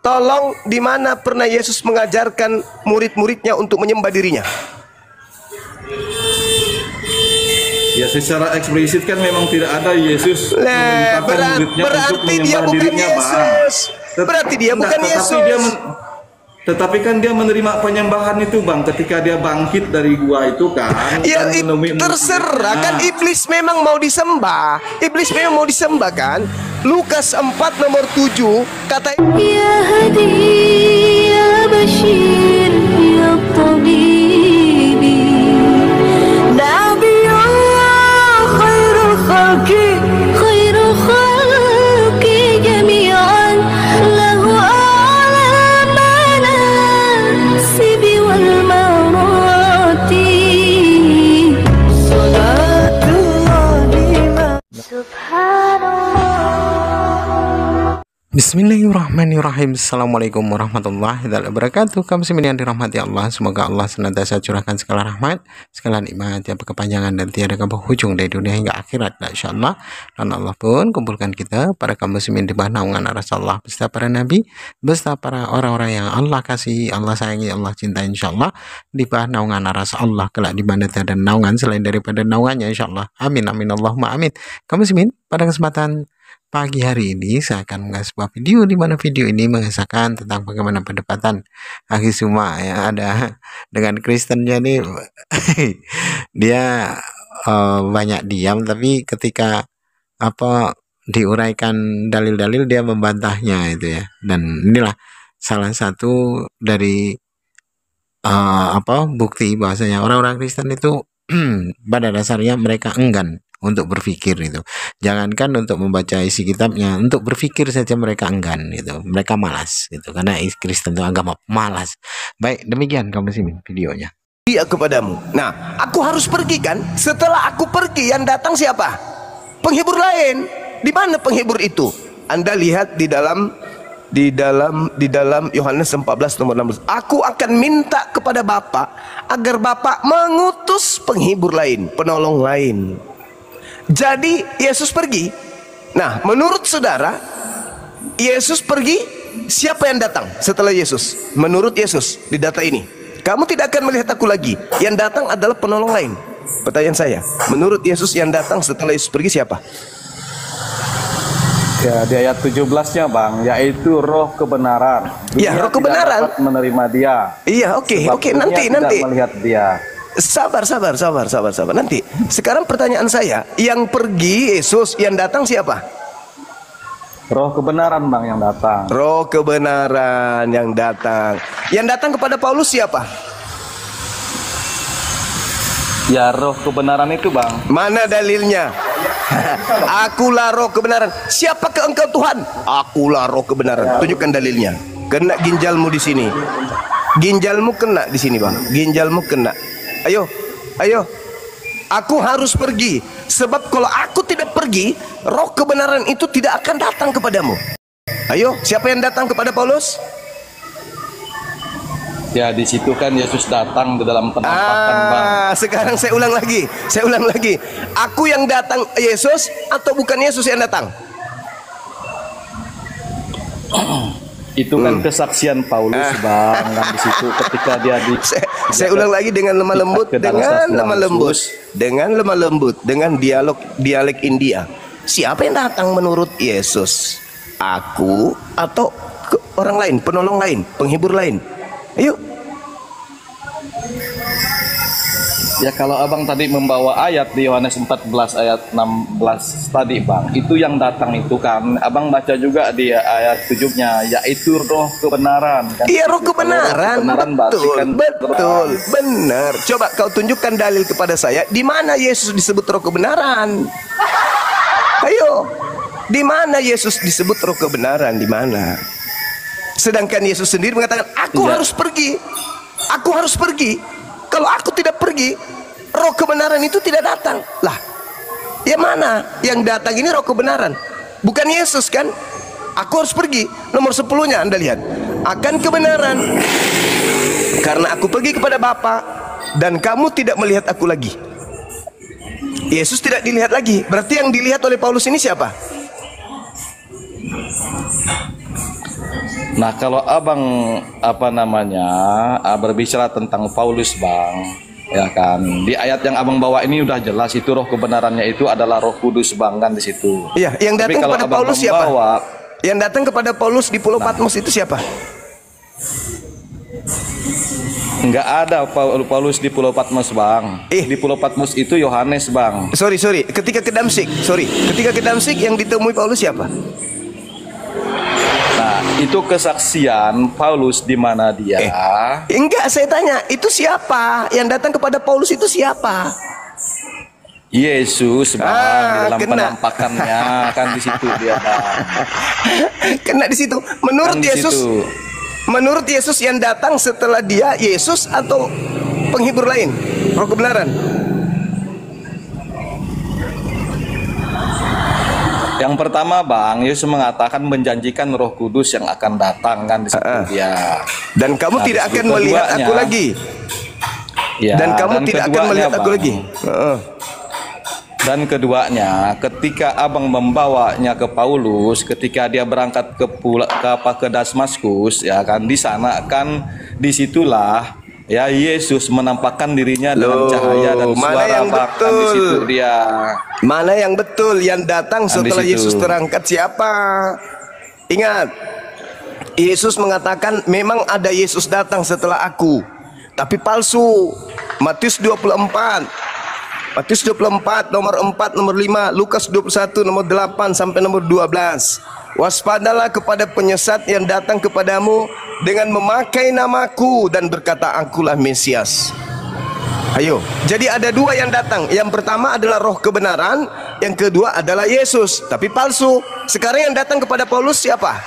Tolong, di mana pernah Yesus mengajarkan murid-muridnya untuk menyembah dirinya? Ya secara eksplisit kan memang tidak ada Yesus memerintahkan muridnya untuk menyembah dirinya, Bang. Berarti dia bukan Yesus. Tetapi kan dia menerima penyembahan itu, Bang, ketika dia bangkit dari gua itu kan. Ya terserah kan, iblis memang mau disembah. Iblis memang mau disembah kan. Lukas 4 nomor 7 kata, Ya hadi ya bashir ya tabibi Nabiyullah khairul khalqi jami'an lahu a'la manasibi wal marati Salatullah subhanallah. Bismillahirrahmanirrahim. Assalamualaikum warahmatullahi wabarakatuh. Kaum muslimin yang dirahmati Allah, semoga Allah senantiasa curahkan segala rahmat, segala nikmat yang berkepanjangan dan tiada berhujung dari dunia hingga akhirat, insyaallah. Dan Allah pun kumpulkan kita para kaum muslimin di bawah naungan Rasulullah beserta para nabi, beserta para orang-orang yang Allah kasih, Allah sayangi, Allah cintai, insyaallah, di bawah naungan Rasulullah kelak di mana tiada naungan selain daripada naungannya, insyaallah. Amin amin Allahumma amin. Kaum muslimin, pada kesempatan pagi hari ini saya akan mengasih sebuah video di mana video ini mengisahkan tentang bagaimana perdebatan Aki Suma yang ada dengan Kristennya nih. Dia banyak diam, tapi ketika diuraikan dalil-dalil dia membantahnya itu ya. Dan inilah salah satu dari bukti bahwasanya orang-orang Kristen itu pada dasarnya mereka enggan untuk berpikir itu. Jangankan untuk membaca isi kitabnya, untuk berpikir saja mereka enggan itu. Mereka malas gitu, karena Kristen itu agama malas. Baik, demikian kamu sih videonya. Dia kepadamu. Nah, aku harus pergi kan? Setelah aku pergi, yang datang siapa? Penghibur lain. Di mana penghibur itu? Anda lihat di dalam Yohanes 14 nomor 16. Aku akan minta kepada Bapa agar Bapa mengutus penghibur lain, penolong lain. Jadi Yesus pergi. Nah, menurut saudara, Yesus pergi, siapa yang datang setelah Yesus? Menurut Yesus di data ini, kamu tidak akan melihat aku lagi. Yang datang adalah penolong lain. Pertanyaan saya, menurut Yesus yang datang setelah Yesus pergi siapa? Ya, di ayat 17-nya, Bang, yaitu roh kebenaran. Dunia roh kebenaran tidak dapat menerima dia. Iya, oke, nanti tidak melihat dia. Sabar. Nanti. Sekarang pertanyaan saya, yang pergi Yesus, yang datang siapa? Roh kebenaran, Bang, yang datang. Roh kebenaran yang datang. Yang datang kepada Paulus siapa? Ya, roh kebenaran itu, Bang. Mana dalilnya? Akulah roh kebenaran. Siapakah engkau Tuhan? Akulah roh kebenaran. Tunjukkan dalilnya. Kena ginjalmu di sini. Ginjalmu kena di sini, Bang. Ginjalmu kena. Ayo. Aku harus pergi. Sebab kalau aku tidak pergi, roh kebenaran itu tidak akan datang kepadamu. Ayo, siapa yang datang kepada Paulus? Ya, di situ kan Yesus datang di dalam penampakan, Bang. Sekarang saya ulang lagi. Aku yang datang Yesus atau bukan Yesus yang datang? Itu kan kesaksian Paulus, Bang, kan di situ ketika dia saya ulang lagi dengan lemah lembut, dengan dialek India. Siapa yang datang menurut Yesus? Aku atau orang lain, penolong lain, penghibur lain? Ayo. Ya, kalau Abang tadi membawa ayat di Yohanes 14 ayat 16 tadi, Bang, itu yang datang itu kan Abang baca juga di ayat 7-nya, yaitu roh kebenaran kan? Iya, roh kebenaran. Betul, benar. Coba kau tunjukkan dalil kepada saya, di mana Yesus disebut roh kebenaran? Ayo. Di mana Yesus disebut roh kebenaran? Di mana? Sedangkan Yesus sendiri mengatakan, aku harus pergi. Aku harus pergi. Kalau aku tidak pergi, roh kebenaran itu tidak datang. Lah, ya mana yang datang ini roh kebenaran? Bukan Yesus kan? Aku harus pergi. Nomor 10-nya Anda lihat. Akan kebenaran. Karena aku pergi kepada Bapa dan kamu tidak melihat aku lagi. Yesus tidak dilihat lagi. Berarti yang dilihat oleh Paulus ini siapa? Nah, kalau abang berbicara tentang Paulus, bang, ya kan, di ayat yang abang bawa ini udah jelas itu roh kebenarannya itu adalah Roh Kudus, bang, kan di situ. Iya, yang datang kepada Paulus siapa? Yang datang kepada Paulus di Pulau Patmos itu siapa? Enggak ada Paulus di Pulau Patmos, bang. Di Pulau Patmos itu Yohanes, bang. Sorry. Ketika ke Damsik, yang ditemui Paulus siapa? Nah, itu kesaksian Paulus di mana dia? Enggak, saya tanya, itu siapa? Yang datang kepada Paulus itu siapa? Yesus, bang, dalam penampakannya kan di situ dia, bang. Kena di situ. Menurut Yesus, menurut Yesus yang datang setelah dia Yesus atau penghibur lain, roh kebenaran? Yang pertama, bang, Yesus mengatakan menjanjikan Roh Kudus yang akan datang, kan di situ dia. Dan kamu tidak akan melihat aku lagi. Ya, dan kamu tidak akan melihat aku lagi. Dan keduanya, ketika abang membawanya ke Paulus, ketika dia berangkat ke Damaskus, ya kan, di sana kan disitulah ya Yesus menampakkan dirinya dengan cahaya dan suara, bahkan di situ dia. Mana yang betul? Yang datang setelah Yesus terangkat siapa? Ingat, Yesus mengatakan memang ada Yesus datang setelah aku, tapi palsu. Matius 24 nomor 4 nomor 5, Lukas 21 nomor 8 sampai nomor 12. Waspadalah kepada penyesat yang datang kepadamu dengan memakai namaku dan berkata akulah Mesias. Ayo, jadi ada dua yang datang. Yang pertama adalah roh kebenaran, yang kedua adalah Yesus, tapi palsu. Sekarang yang datang kepada Paulus siapa?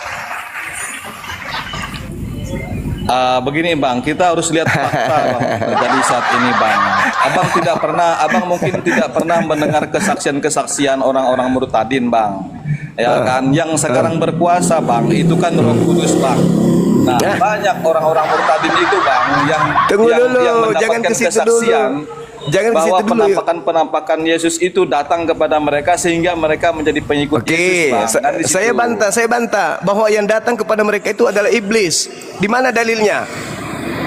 Begini, bang, kita harus lihat fakta, bang, terjadi saat ini, bang. Abang mungkin tidak pernah mendengar kesaksian orang-orang murtadin, bang. Ya kan, yang sekarang berkuasa, bang, itu kan Roh Kudus, bang. Nah, banyak orang-orang murtadin itu, bang, yang mendapatkan kesaksian bahwa penampakan Yesus itu datang kepada mereka sehingga mereka menjadi pengikut Yesus, bang. Saya bantah bahwa yang datang kepada mereka itu adalah iblis. Di mana dalilnya?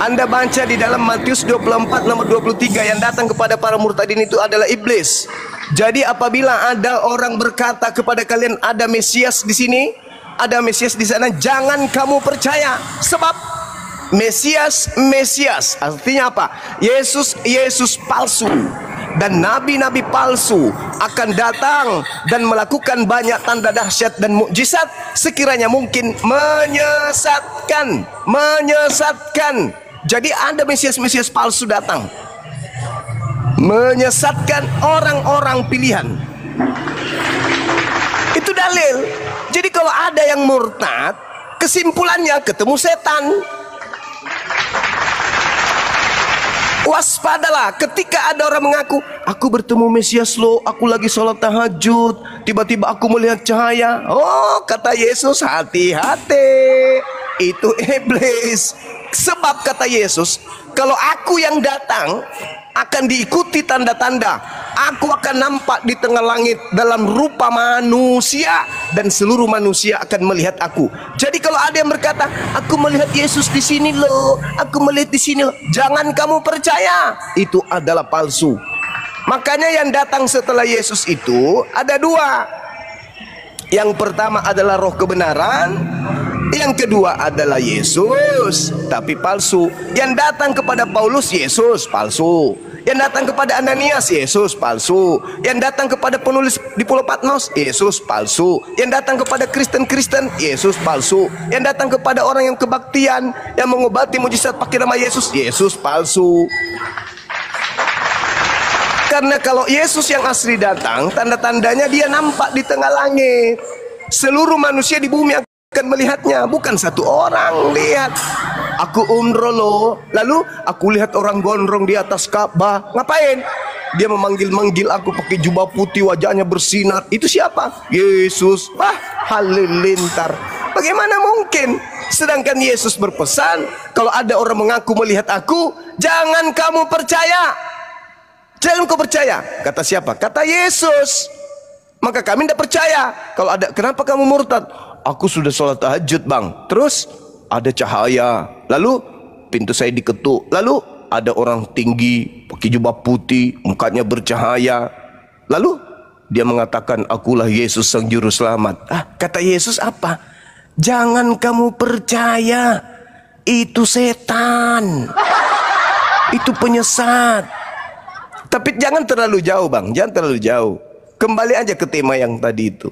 Anda baca di dalam Matius 24 nomor 23, yang datang kepada para murtadin itu adalah iblis. Jadi apabila ada orang berkata kepada kalian ada Mesias di sini, ada Mesias di sana, jangan kamu percaya, sebab Mesias artinya apa? Yesus palsu, dan nabi-nabi palsu akan datang dan melakukan banyak tanda dahsyat dan mukjizat sekiranya mungkin menyesatkan. Jadi ada Mesias palsu datang menyesatkan orang-orang pilihan. Itu dalil. Jadi kalau ada yang murtad, kesimpulannya ketemu setan. Waspadalah ketika ada orang mengaku, aku bertemu Mesias loh, aku lagi sholat tahajud, tiba-tiba aku melihat cahaya. Oh, kata Yesus, hati-hati, itu iblis. Sebab kata Yesus, kalau aku yang datang akan diikuti tanda-tanda, aku akan nampak di tengah langit dalam rupa manusia, dan seluruh manusia akan melihat aku. Jadi kalau ada yang berkata, aku melihat Yesus di sini loh, aku melihat di sini loh, jangan kamu percaya, itu adalah palsu. Makanya yang datang setelah Yesus itu ada dua. Yang pertama adalah roh kebenaran, yang kedua adalah Yesus, tapi palsu. Yang datang kepada Paulus Yesus palsu. Yang datang kepada Ananias Yesus palsu. Yang datang kepada penulis di Pulau Patmos Yesus palsu. Yang datang kepada Kristen Yesus palsu. Yang datang kepada orang yang kebaktian, yang mengobati mujizat pakai nama Yesus palsu. Karena kalau Yesus yang asli datang, tanda-tandanya dia nampak di tengah langit. Seluruh manusia di bumi akan melihatnya, bukan satu orang lihat. Aku umroh loh, lalu aku lihat orang gondrong di atas Ka'bah. Ngapain? Dia memanggil-manggil aku pakai jubah putih, wajahnya bersinar. Itu siapa? Yesus. Wah, halilintar. Bagaimana mungkin? Sedangkan Yesus berpesan, kalau ada orang mengaku melihat aku, jangan kamu percaya. Jangan kau percaya. Kata siapa? Kata Yesus. Maka kami tidak percaya. Kalau ada, kenapa kamu murtad? Aku sudah sholat tahajud, bang. Terus ada cahaya. Lalu pintu saya diketuk. Lalu ada orang tinggi pakai jubah putih, mukanya bercahaya. Lalu dia mengatakan, akulah Yesus sang juru selamat. Kata Yesus apa? Jangan kamu percaya, itu setan, itu penyesat. Tapi jangan terlalu jauh bang, jangan terlalu jauh. Kembali aja ke tema yang tadi itu,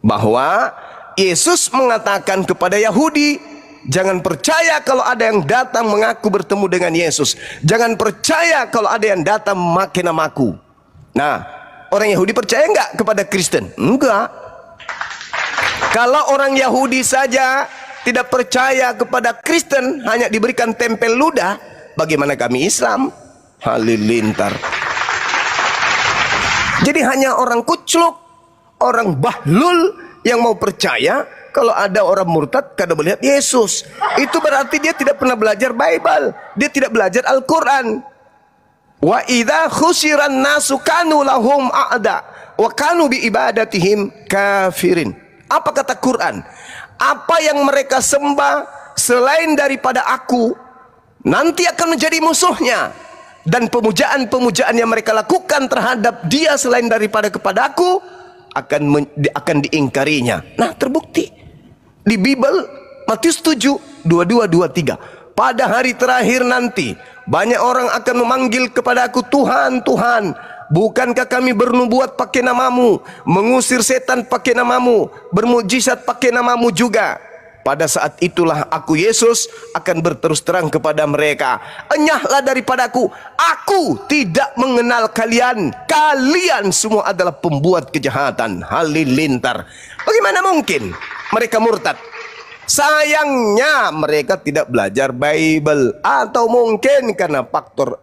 bahwa Yesus mengatakan kepada Yahudi, jangan percaya kalau ada yang datang mengaku bertemu dengan Yesus. Jangan percaya kalau ada yang datang memakai namaku. Nah, orang Yahudi percaya enggak kepada Kristen? Enggak. Kalau orang Yahudi saja tidak percaya kepada Kristen, hanya diberikan tempel ludah, bagaimana kami Islam? Halilintar. Jadi hanya orang kucluk, orang bahlul yang mau percaya kalau ada orang murtad kada melihat Yesus. Itu berarti dia tidak pernah belajar Bible, dia tidak belajar Al-Quran. Wa idza khusiran nasu kanu lahum a'da wa kanu bi ibadatihim kafirin. Apa kata Quran? Apa yang mereka sembah selain daripada aku nanti akan menjadi musuhnya, dan pemujaan-pemujaan yang mereka lakukan terhadap dia selain daripada kepada aku akan diingkarinya. Nah, terbukti di Bible, Matius 7, 22, 23. Pada hari terakhir nanti banyak orang akan memanggil kepada aku, Tuhan, Tuhan, bukankah kami bernubuat pakai namamu, mengusir setan pakai namamu, bermujizat pakai namamu juga? Pada saat itulah aku Yesus akan berterus terang kepada mereka, enyahlah daripadaku, aku tidak mengenal kalian. Kalian semua adalah pembuat kejahatan. Halilintar. Bagaimana mungkin mereka murtad? Sayangnya mereka tidak belajar Bible, atau mungkin karena faktor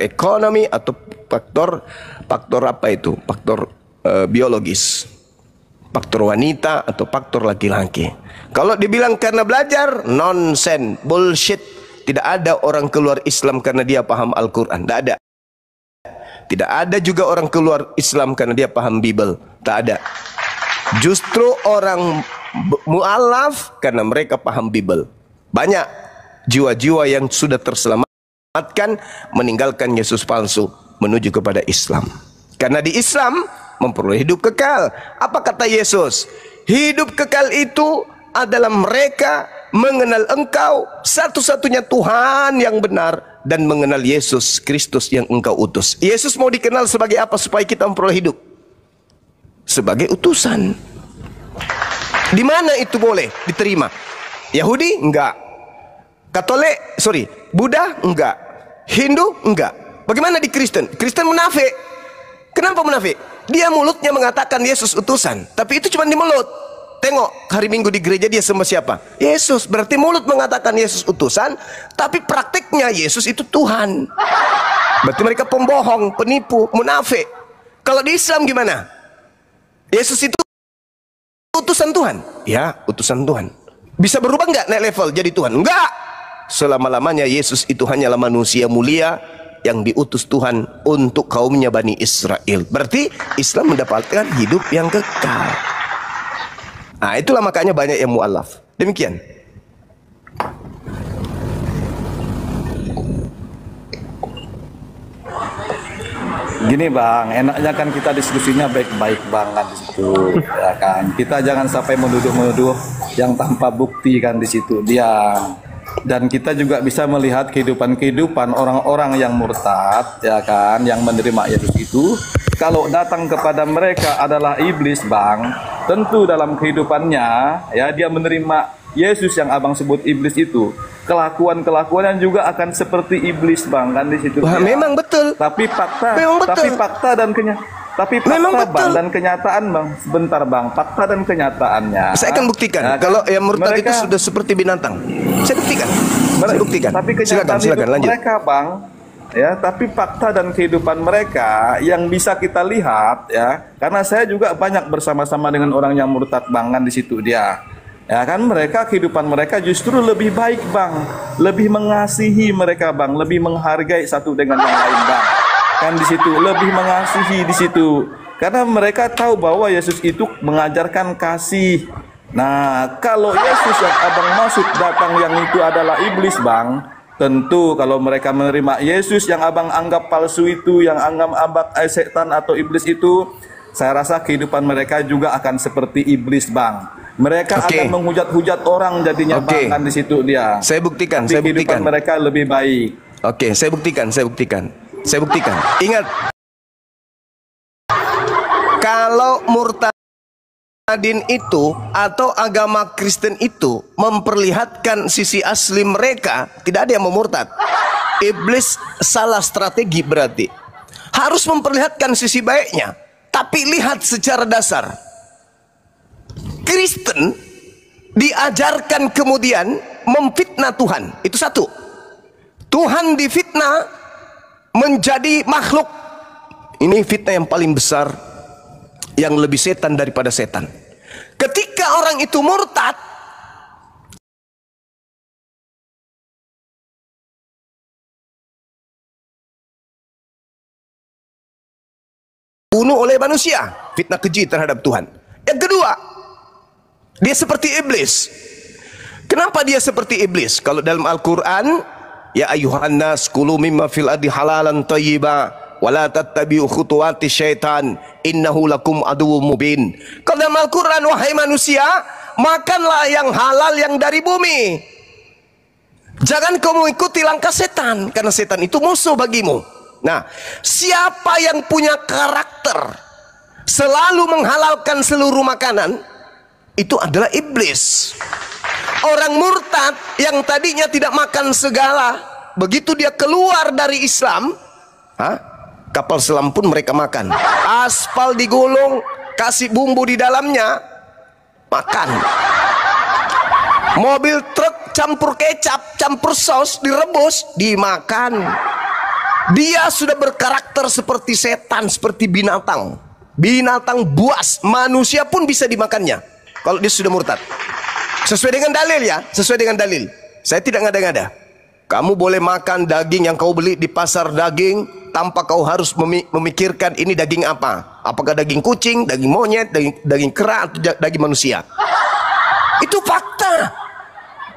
ekonomi, atau faktor apa itu? Faktor biologis, faktor wanita atau faktor laki-laki. Kalau dibilang karena belajar, nonsen, bullshit. Tidak ada orang keluar Islam karena dia paham Al-Quran. Tidak ada. Tidak ada juga orang keluar Islam karena dia paham Bible. Tak ada. Justru orang mu'alaf karena mereka paham Bible. Banyak jiwa-jiwa yang sudah terselamatkan meninggalkan Yesus palsu menuju kepada Islam. Karena di Islam memperoleh hidup kekal. Apa kata Yesus? Hidup kekal itu adalah mereka mengenal Engkau satu-satunya Tuhan yang benar, dan mengenal Yesus Kristus yang Engkau utus. Yesus mau dikenal sebagai apa supaya kita memperoleh hidup? Sebagai utusan. Di mana itu boleh diterima? Yahudi? Enggak. Buddha? Enggak. Hindu? Enggak. Bagaimana di Kristen? Kristen munafik. Kenapa munafik? Dia mulutnya mengatakan Yesus utusan, tapi itu cuma di mulut. Tengok hari Minggu di gereja dia sembah siapa? Yesus. Berarti mulut mengatakan Yesus utusan, tapi praktiknya Yesus itu Tuhan. Berarti mereka pembohong, penipu, munafik. Kalau di Islam gimana? Yesus itu utusan Tuhan? Ya, utusan Tuhan. Bisa berubah nggak naik level jadi Tuhan? Enggak. Selama-lamanya Yesus itu hanyalah manusia mulia yang diutus Tuhan untuk kaumnya Bani Israel. Berarti Islam mendapatkan hidup yang kekal. Nah, itulah makanya banyak yang mu'alaf. Demikian. Gini bang, enaknya kan kita diskusinya baik-baik banget di situ, ya kan. Kita jangan sampai menuduh-menuduh yang tanpa bukti kan di situ dia. Dan kita juga bisa melihat kehidupan orang-orang yang murtad, ya kan, yang menerima Yesus itu. Kalau datang kepada mereka adalah iblis bang, tentu dalam kehidupannya ya dia menerima Yesus yang abang sebut iblis itu, kelakuan-kelakuannya juga akan seperti iblis bang kan di situ. Wah, ya. memang betul. Tapi fakta, dan kenyataan bang, sebentar bang, fakta dan kenyataannya. Saya akan buktikan. Ya, kalau yang murtad mereka, itu sudah seperti binatang. Saya buktikan. Saya buktikan. Tapi kenyataan silakan lanjut. Mereka bang, ya, tapi fakta dan kehidupan mereka yang bisa kita lihat ya, karena saya juga banyak bersama-sama dengan orang yang murtad bang kan di situ dia. Ya kan, mereka kehidupan mereka justru lebih baik bang, lebih mengasihi mereka bang, lebih menghargai satu dengan yang lain bang, kan di situ lebih mengasihi di situ, karena mereka tahu bahwa Yesus itu mengajarkan kasih, Nah, kalau Yesus yang abang maksud datang yang itu adalah iblis, Bang, tentu kalau mereka menerima Yesus yang abang anggap palsu itu, yang anggap abang setan atau iblis itu, saya rasa kehidupan mereka juga akan seperti iblis, Bang. Mereka akan menghujat-hujat orang jadinya, Bang, kan di situ dia. Saya buktikan, Tapi kehidupan mereka lebih baik. Oke, saya buktikan. Ingat, kalau murtadin itu atau agama Kristen itu memperlihatkan sisi asli mereka, tidak ada yang mau murtad. Iblis salah strategi berarti. Harus memperlihatkan sisi baiknya, tapi lihat secara dasar. Kristen diajarkan kemudian memfitnah Tuhan. Itu satu. Tuhan difitnah menjadi makhluk. Ini fitnah yang paling besar, yang lebih setan daripada setan. Ketika orang itu murtad, bunuh oleh manusia, fitnah keji terhadap Tuhan. Yang kedua, dia seperti iblis. Kenapa dia seperti iblis? Kalau dalam Al-Quran, ya ayuhan nas kulu mimma fil ardi halalan thayyiba wala tattabi'u khutuwati syaitan innahu lakum aduwwum mubin. Kalau dalam Al-Quran, wahai manusia, makanlah yang halal yang dari bumi. Jangan kau mengikuti langkah setan, karena setan itu musuh bagimu. Nah, siapa yang punya karakter selalu menghalalkan seluruh makanan, itu adalah iblis. Orang murtad yang tadinya tidak makan segala, begitu dia keluar dari Islam, kapal selam pun mereka makan. Aspal digulung, kasih bumbu di dalamnya, makan. Mobil truk campur kecap, campur saus, direbus, dimakan. Dia sudah berkarakter seperti setan, seperti binatang. Binatang buas, manusia pun bisa dimakannya kalau dia sudah murtad. Sesuai dengan dalil ya, sesuai dengan dalil. Saya tidak ngada-ngada. Kamu boleh makan daging yang kau beli di pasar daging tanpa kau harus memikirkan ini daging apa. Apakah daging kucing, daging monyet, daging kera, atau daging manusia. Itu fakta.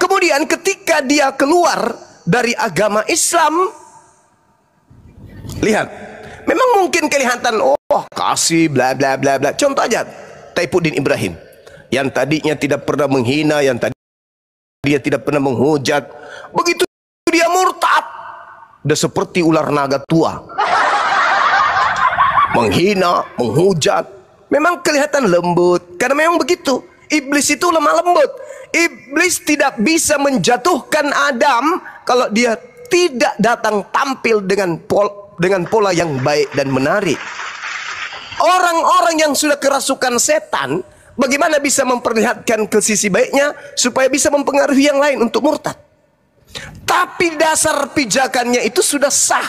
Kemudian ketika dia keluar dari agama Islam, lihat, memang mungkin kelihatan, oh kasih bla bla bla bla. Contoh aja, Taifuddin Ibrahim, yang tadinya tidak pernah menghina, yang tadi dia tidak pernah menghujat, begitu dia murtad, udah seperti ular naga tua, menghina, menghujat. Memang kelihatan lembut, karena memang begitu. Iblis itu lemah lembut. Iblis tidak bisa menjatuhkan Adam kalau dia tidak datang tampil dengan pola yang baik dan menarik. Orang-orang yang sudah kerasukan setan, bagaimana bisa memperlihatkan ke sisi baiknya supaya bisa mempengaruhi yang lain untuk murtad? Tapi dasar pijakannya itu sudah sah.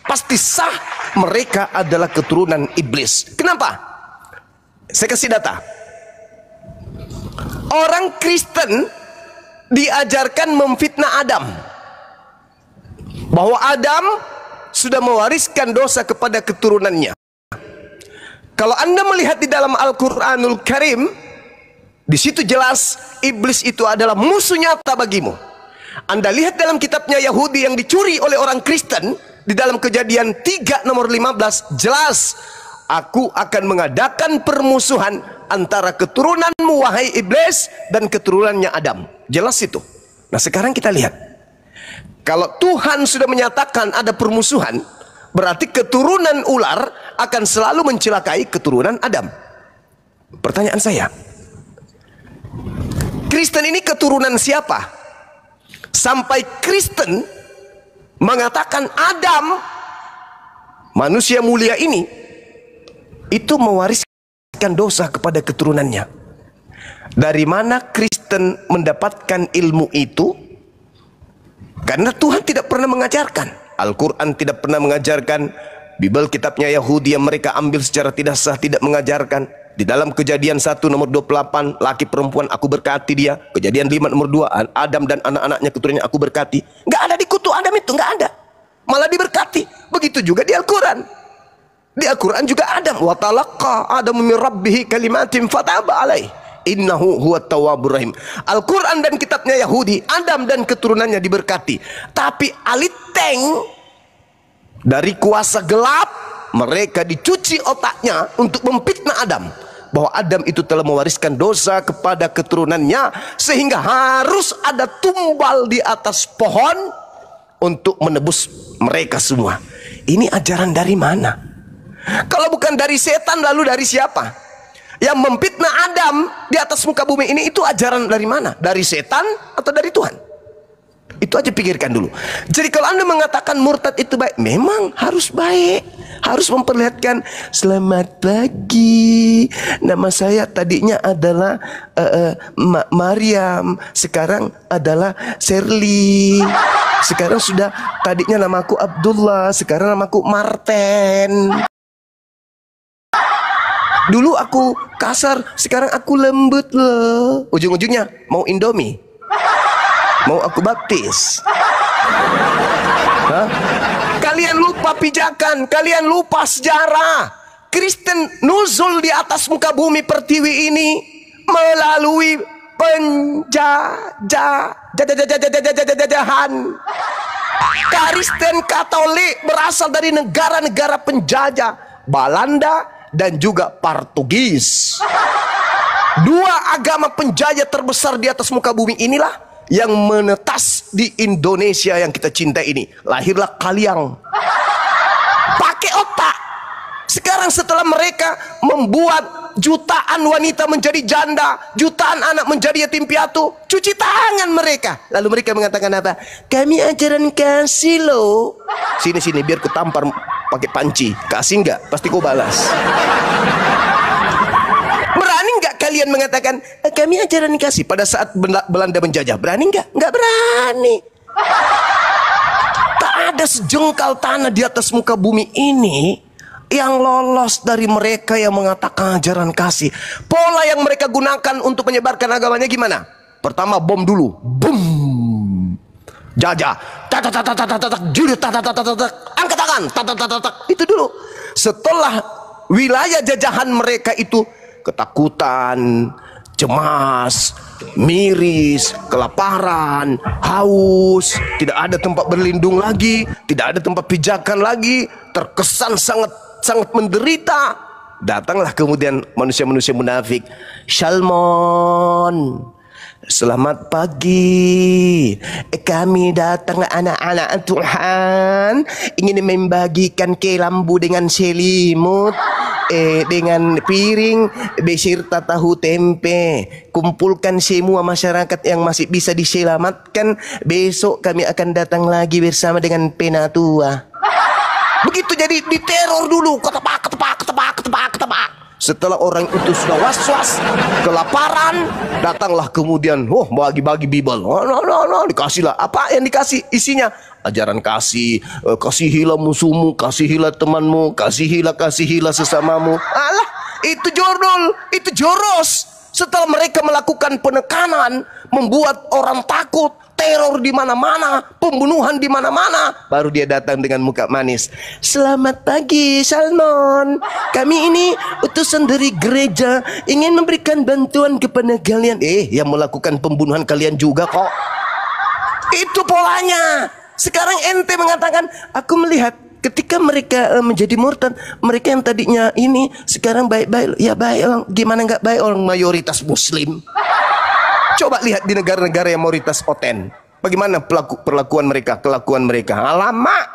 Pasti sah, mereka adalah keturunan iblis. Kenapa? Saya kasih data. Orang Kristen diajarkan memfitnah Adam, bahwa Adam sudah mewariskan dosa kepada keturunannya. Kalau Anda melihat di dalam Al-Quranul Karim, di situ jelas iblis itu adalah musuh nyata bagimu. Anda lihat dalam kitabnya Yahudi yang dicuri oleh orang Kristen, di dalam Kejadian 3 nomor 15, jelas, aku akan mengadakan permusuhan antara keturunanmu wahai iblis dan keturunannya Adam. Jelas itu. Nah sekarang kita lihat, kalau Tuhan sudah menyatakan ada permusuhan, berarti keturunan ular akan selalu mencelakai keturunan Adam. Pertanyaan saya, Kristen ini keturunan siapa? Sampai Kristen mengatakan Adam, manusia mulia ini, itu mewariskan dosa kepada keturunannya. Dari mana Kristen mendapatkan ilmu itu? Karena Tuhan tidak pernah mengajarkan. Al-Quran tidak pernah mengajarkan. Bible kitabnya Yahudi yang mereka ambil secara tidak sah tidak mengajarkan. Di dalam Kejadian 1 nomor 28, laki perempuan aku berkati dia. Kejadian 5 nomor 2, Adam dan anak-anaknya keturunannya aku berkati. Nggak ada di kutu Adam itu, nggak ada. Malah diberkati. Begitu juga di Al-Quran. Di Al-Quran juga Adam, wa talaqa Adam min rabbih kalimatin fataba alaih. innahu huwat tawwabur rahim. Al-Quran dan kitabnya Yahudi, Adam dan keturunannya diberkati. Tapi aliteng dari kuasa gelap, mereka dicuci otaknya untuk memfitnah Adam, bahwa Adam itu telah mewariskan dosa kepada keturunannya, sehingga harus ada tumbal di atas pohon untuk menebus mereka semua. Ini ajaran dari mana? Kalau bukan dari setan, lalu dari siapa? Yang memfitnah Adam di atas muka bumi ini, itu ajaran dari mana? Dari setan atau dari Tuhan? Itu aja pikirkan dulu. Jadi kalau Anda mengatakan murtad itu baik, memang harus baik, harus memperlihatkan, selamat pagi, nama saya tadinya adalah Maryam, sekarang adalah Shirley, sekarang sudah, tadinya namaku Abdullah, sekarang namaku Marten. Dulu aku kasar, sekarang aku lembut loh. Ujung-ujungnya mau Indomie, mau aku baptis. Hah? Kalian lupa pijakan, kalian lupa sejarah. Kristen nuzul di atas muka bumi pertiwi ini melalui penjajahan. Kristen Katolik berasal dari negara-negara penjajah, Belanda dan juga Portugis. Dua agama penjajah terbesar di atas muka bumi inilah yang menetas di Indonesia yang kita cintai ini. Lahirlah Kaliang. Pakai otak. Sekarang setelah mereka membuat jutaan wanita menjadi janda, jutaan anak menjadi yatim piatu, cuci tangan mereka. Lalu mereka mengatakan apa? Kami ajaran kasih loh. Sini biar kutampar pakai panci. Kasih nggak? Pasti kau balas. Berani nggak kalian mengatakan kami ajaran kasih pada saat Belanda menjajah? Berani nggak? Nggak berani. Tak ada sejengkal tanah di atas muka bumi ini yang lolos dari mereka yang mengatakan ajaran kasih. Pola yang mereka gunakan untuk menyebarkan agamanya gimana? Pertama bom dulu, boom, jajah, angkat tangan, itu dulu. Setelah wilayah jajahan mereka itu ketakutan, cemas, miris, kelaparan, haus, tidak ada tempat berlindung lagi, tidak ada tempat pijakan lagi, terkesan sangat menderita. Datanglah kemudian manusia-manusia munafik. Shalom, selamat pagi, kami datang anak-anak Tuhan, ingin membagikan kelambu dengan selimut, dengan piring beserta tahu tempe. Kumpulkan semua masyarakat yang masih bisa diselamatkan. Besok kami akan datang lagi bersama dengan penatua. Begitu, jadi diteror dulu, ketepak. Setelah orang itu sudah was-was, kelaparan, datanglah kemudian, bagi-bagi Bible. Dikasihlah. Apa yang dikasih? Isinya ajaran kasih, kasihilah musuhmu, kasihilah temanmu, kasihilah sesamamu. Alah, itu jordol, itu joros. Setelah mereka melakukan penekanan, membuat orang takut, teror di mana-mana, pembunuhan di mana-mana, baru dia datang dengan muka manis. Selamat pagi, Salmon. Kami ini utusan dari gereja, ingin memberikan bantuan kepada kalian. Yang melakukan pembunuhan kalian juga kok. Itu polanya. Sekarang ente mengatakan, aku melihat ketika mereka menjadi murtad, mereka yang tadinya ini sekarang baik-baik. Ya baik orang, gimana nggak baik, orang mayoritas Muslim. Coba lihat di negara-negara yang mayoritas oten, bagaimana perlakuan mereka, kelakuan mereka. Alamak.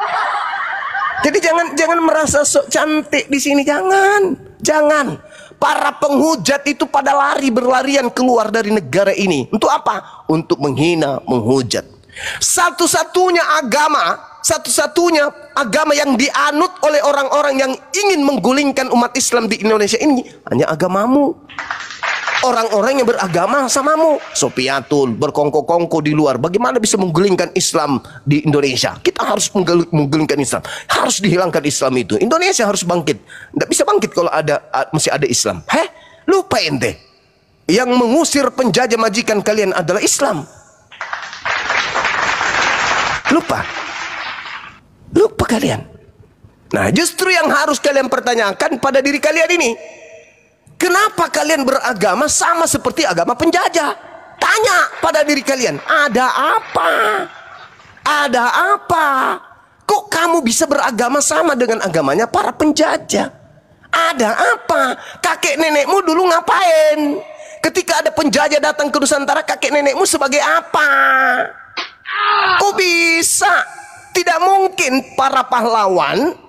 Jadi jangan merasa sok cantik di sini, jangan. Para penghujat itu pada berlarian keluar dari negara ini. Untuk apa? Untuk menghina, menghujat. Satu-satunya agama yang dianut oleh orang-orang yang ingin menggulingkan umat Islam di Indonesia ini hanya agamamu. Orang-orang yang beragama samamu, Sopiatul, berkongko-kongko di luar. Bagaimana bisa menggulingkan Islam di Indonesia? Kita harus menggulingkan Islam. Harus dihilangkan Islam itu. Indonesia harus bangkit. Tidak bisa bangkit kalau masih ada Islam. Lupa ente. Yang mengusir penjajah majikan kalian adalah Islam. Lupa kalian. Nah, justru yang harus kalian pertanyakan pada diri kalian ini, Kenapa kalian beragama sama seperti agama penjajah? Tanya pada diri kalian, ada apa? Ada apa? Kok kamu bisa beragama sama dengan agamanya para penjajah? Ada apa? Kakek nenekmu dulu ngapain? Ketika ada penjajah datang ke Nusantara, kakek nenekmu sebagai apa? Kok bisa? Tidak mungkin para pahlawan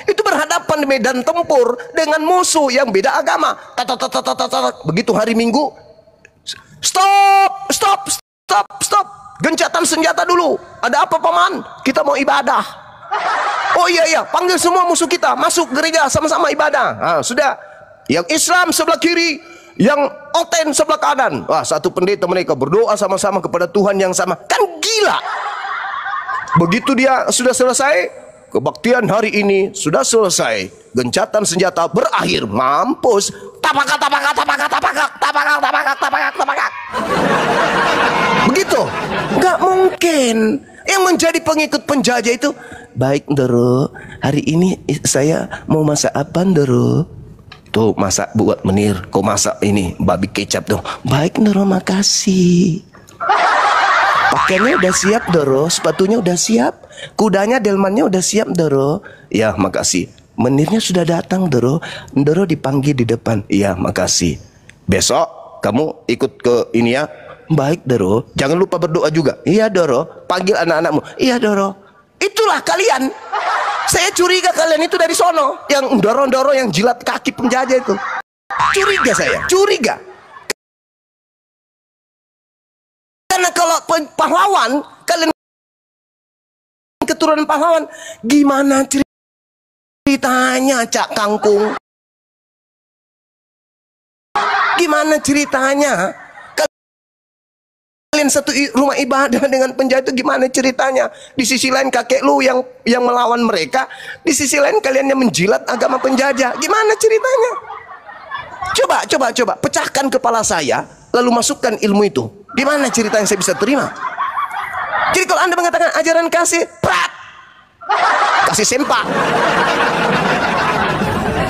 itu berhadapan di medan tempur dengan musuh yang beda agama. Begitu hari Minggu, stop, gencatan senjata dulu. Ada apa paman? Kita mau ibadah. Oh iya, panggil semua musuh kita masuk gereja sama-sama ibadah. Nah, sudah, yang Islam sebelah kiri, yang Oten sebelah kanan. Wah, satu pendeta mereka berdoa sama-sama kepada Tuhan yang sama. Kan gila. Begitu dia sudah selesai, kebaktian hari ini sudah selesai, gencatan senjata berakhir, mampus. Tapakak. Begitu. Nggak mungkin. Yang menjadi pengikut penjajah itu, baik Ndoro, hari ini saya mau masak apa Ndoro? Tuh masak buat Menir, kau masak ini babi kecap tuh. Baik Ndoro, makasih. Pakaiannya udah siap Ndoro, sepatunya udah siap, kudanya delmannya udah siap Ndoro. Ya makasih. Menirnya sudah datang Ndoro, Ndoro dipanggil di depan. Iya makasih. Besok kamu ikut ke ini ya. Baik Ndoro, jangan lupa berdoa juga. Iya Ndoro, panggil anak-anakmu. Iya Ndoro. Itulah kalian. Saya curiga kalian itu dari sono, yang Ndoro-Ndoro yang jilat kaki penjajah itu. Curiga saya, curiga. Karena kalau pahlawan, kalian keturunan pahlawan, gimana ceritanya Cak Kangkung? Gimana ceritanya? Kalian satu rumah ibadah dengan penjajah itu gimana ceritanya? Di sisi lain kakek lu yang melawan mereka, di sisi lain kalian yang menjilat agama penjajah. Gimana ceritanya? Coba pecahkan kepala saya, lalu masukkan ilmu itu. Di mana cerita yang saya bisa terima? Jadi kalau Anda mengatakan ajaran kasih, prat, kasih sempak.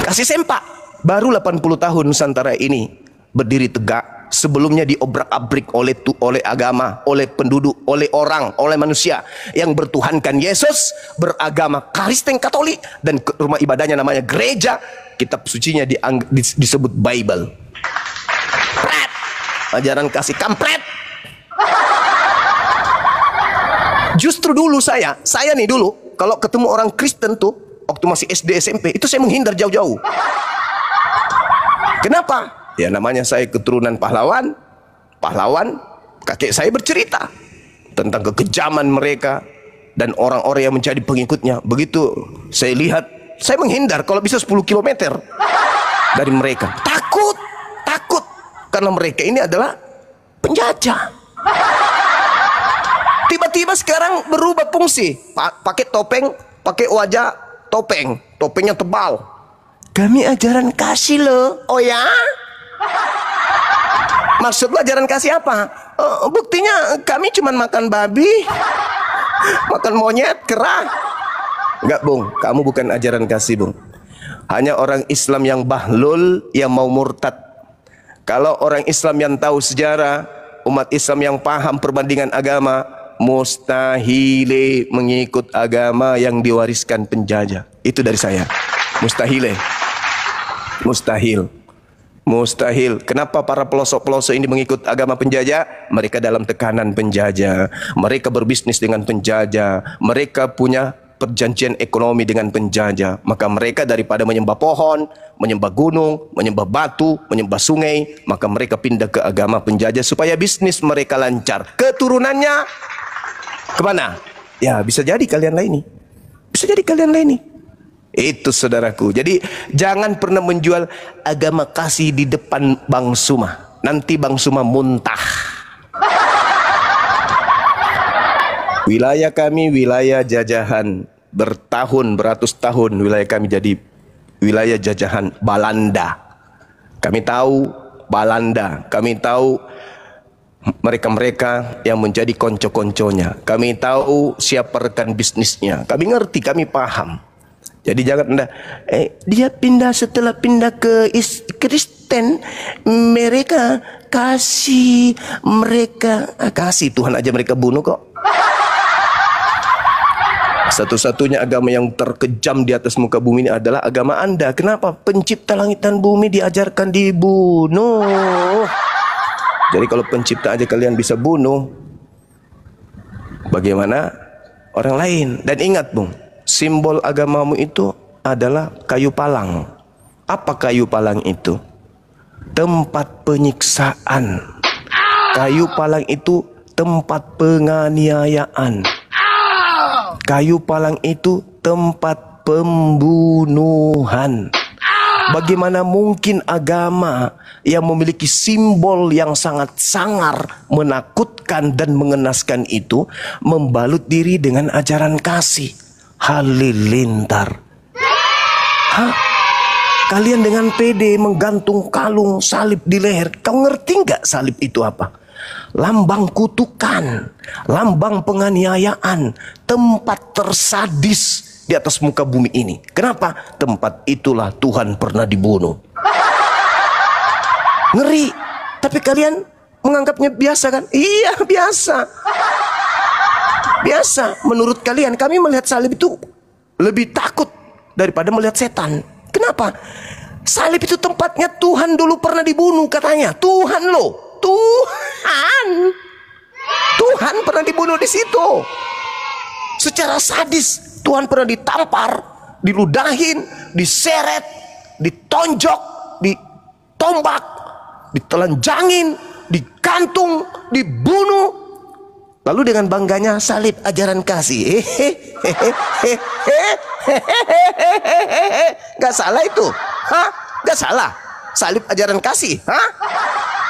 Kasih sempak. Baru 80 tahun Nusantara ini berdiri tegak. Sebelumnya diobrak-abrik oleh agama, oleh penduduk, oleh orang, oleh manusia yang bertuhankan Yesus, beragama Kristen Katolik, dan rumah ibadahnya namanya gereja. Kitab sucinya disebut Bible. Prat. Ajaran kasih kampret. Justru dulu saya nih dulu kalau ketemu orang Kristen tuh waktu masih SD SMP itu saya menghindar jauh-jauh. Kenapa? Ya namanya saya keturunan pahlawan, kakek saya bercerita tentang kekejaman mereka dan orang-orang yang menjadi pengikutnya. Begitu saya lihat, saya menghindar kalau bisa 10 km dari mereka. Takut karena mereka ini adalah penjajah. Tiba-tiba sekarang berubah fungsi, pakai topeng, pakai wajah topengnya tebal. Kami ajaran kasih loh. Oh ya? Maksud lo ajaran kasih apa? Buktinya kami cuma makan babi, makan monyet, kera. Enggak Bung, kamu bukan ajaran kasih Bung. Hanya orang Islam yang bahlul yang mau murtad. Kalau orang Islam yang tahu sejarah, umat Islam yang paham perbandingan agama, mustahil mengikut agama yang diwariskan penjajah. Itu dari saya. Mustahil. Kenapa para pelosok-pelosok ini mengikut agama penjajah? Mereka dalam tekanan penjajah. Mereka berbisnis dengan penjajah. Mereka punya perjanjian ekonomi dengan penjajah. Maka mereka daripada menyembah pohon, menyembah gunung, menyembah batu, menyembah sungai, maka mereka pindah ke agama penjajah supaya bisnis mereka lancar. Keturunannya kemana? Ya bisa jadi kalian lain ini. Itu saudaraku. Jadi jangan pernah menjual agama kasih di depan Bang Suma. Nanti Bang Suma muntah. Wilayah kami wilayah jajahan beratus tahun. Wilayah kami jadi wilayah jajahan Belanda. Kami tahu Belanda. Kami tahu mereka-mereka yang menjadi konco-konconya. Kami tahu siapa rekan bisnisnya. Kami ngerti, kami paham. Jadi jangan Anda, dia pindah setelah pindah ke Kristen, mereka kasih Tuhan aja mereka bunuh kok. Satu-satunya agama yang terkejam di atas muka bumi ini adalah agama Anda. Kenapa? Pencipta langit dan bumi diajarkan dibunuh. Jadi kalau pencipta aja kalian bisa bunuh, bagaimana orang lain? Dan ingat Bung, simbol agamamu itu adalah kayu palang. Apa kayu palang itu? Tempat penyiksaan. Kayu palang itu tempat penganiayaan. Kayu palang itu tempat pembunuhan. Bagaimana mungkin agama yang memiliki simbol yang sangat sangar, menakutkan dan mengenaskan itu membalut diri dengan ajaran kasih? Halilintar. Hah? Kalian dengan pede menggantung kalung salib di leher. Kau ngerti nggak salib itu apa? Lambang kutukan, lambang penganiayaan, tempat tersadis di atas muka bumi ini. Kenapa? Tempat itulah Tuhan pernah dibunuh. Ngeri. Tapi kalian menganggapnya biasa kan? Iya, biasa. Biasa. Menurut kalian, kami melihat salib itu lebih takut daripada melihat setan. Kenapa? Salib itu tempatnya Tuhan dulu pernah dibunuh katanya. Tuhan loh. Tuhan pernah dibunuh di situ. Secara sadis Tuhan pernah ditampar, diludahin, diseret, ditonjok, ditombak, ditelanjangin, digantung, dibunuh. Lalu dengan bangganya salib ajaran kasih. Gak salah itu. Hah? Gak salah. Salib ajaran kasih. Hah?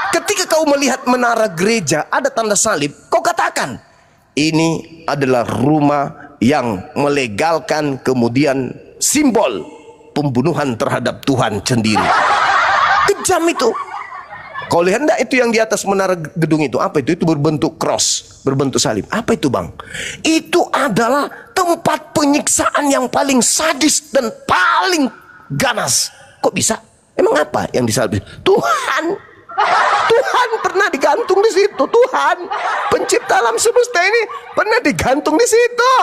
Ketika kau melihat menara gereja ada tanda salib, kau katakan ini adalah rumah yang melegalkan kemudian simbol pembunuhan terhadap Tuhan sendiri. Kejam itu. Kau lihat enggak itu yang di atas menara gedung itu? Apa itu? Itu berbentuk cross, berbentuk salib. Apa itu Bang? Itu adalah tempat penyiksaan yang paling sadis dan paling ganas. Kok bisa? Emang apa yang disalib? Tuhan pernah digantung di situ. Tuhan pencipta alam semesta ini pernah digantung di situ,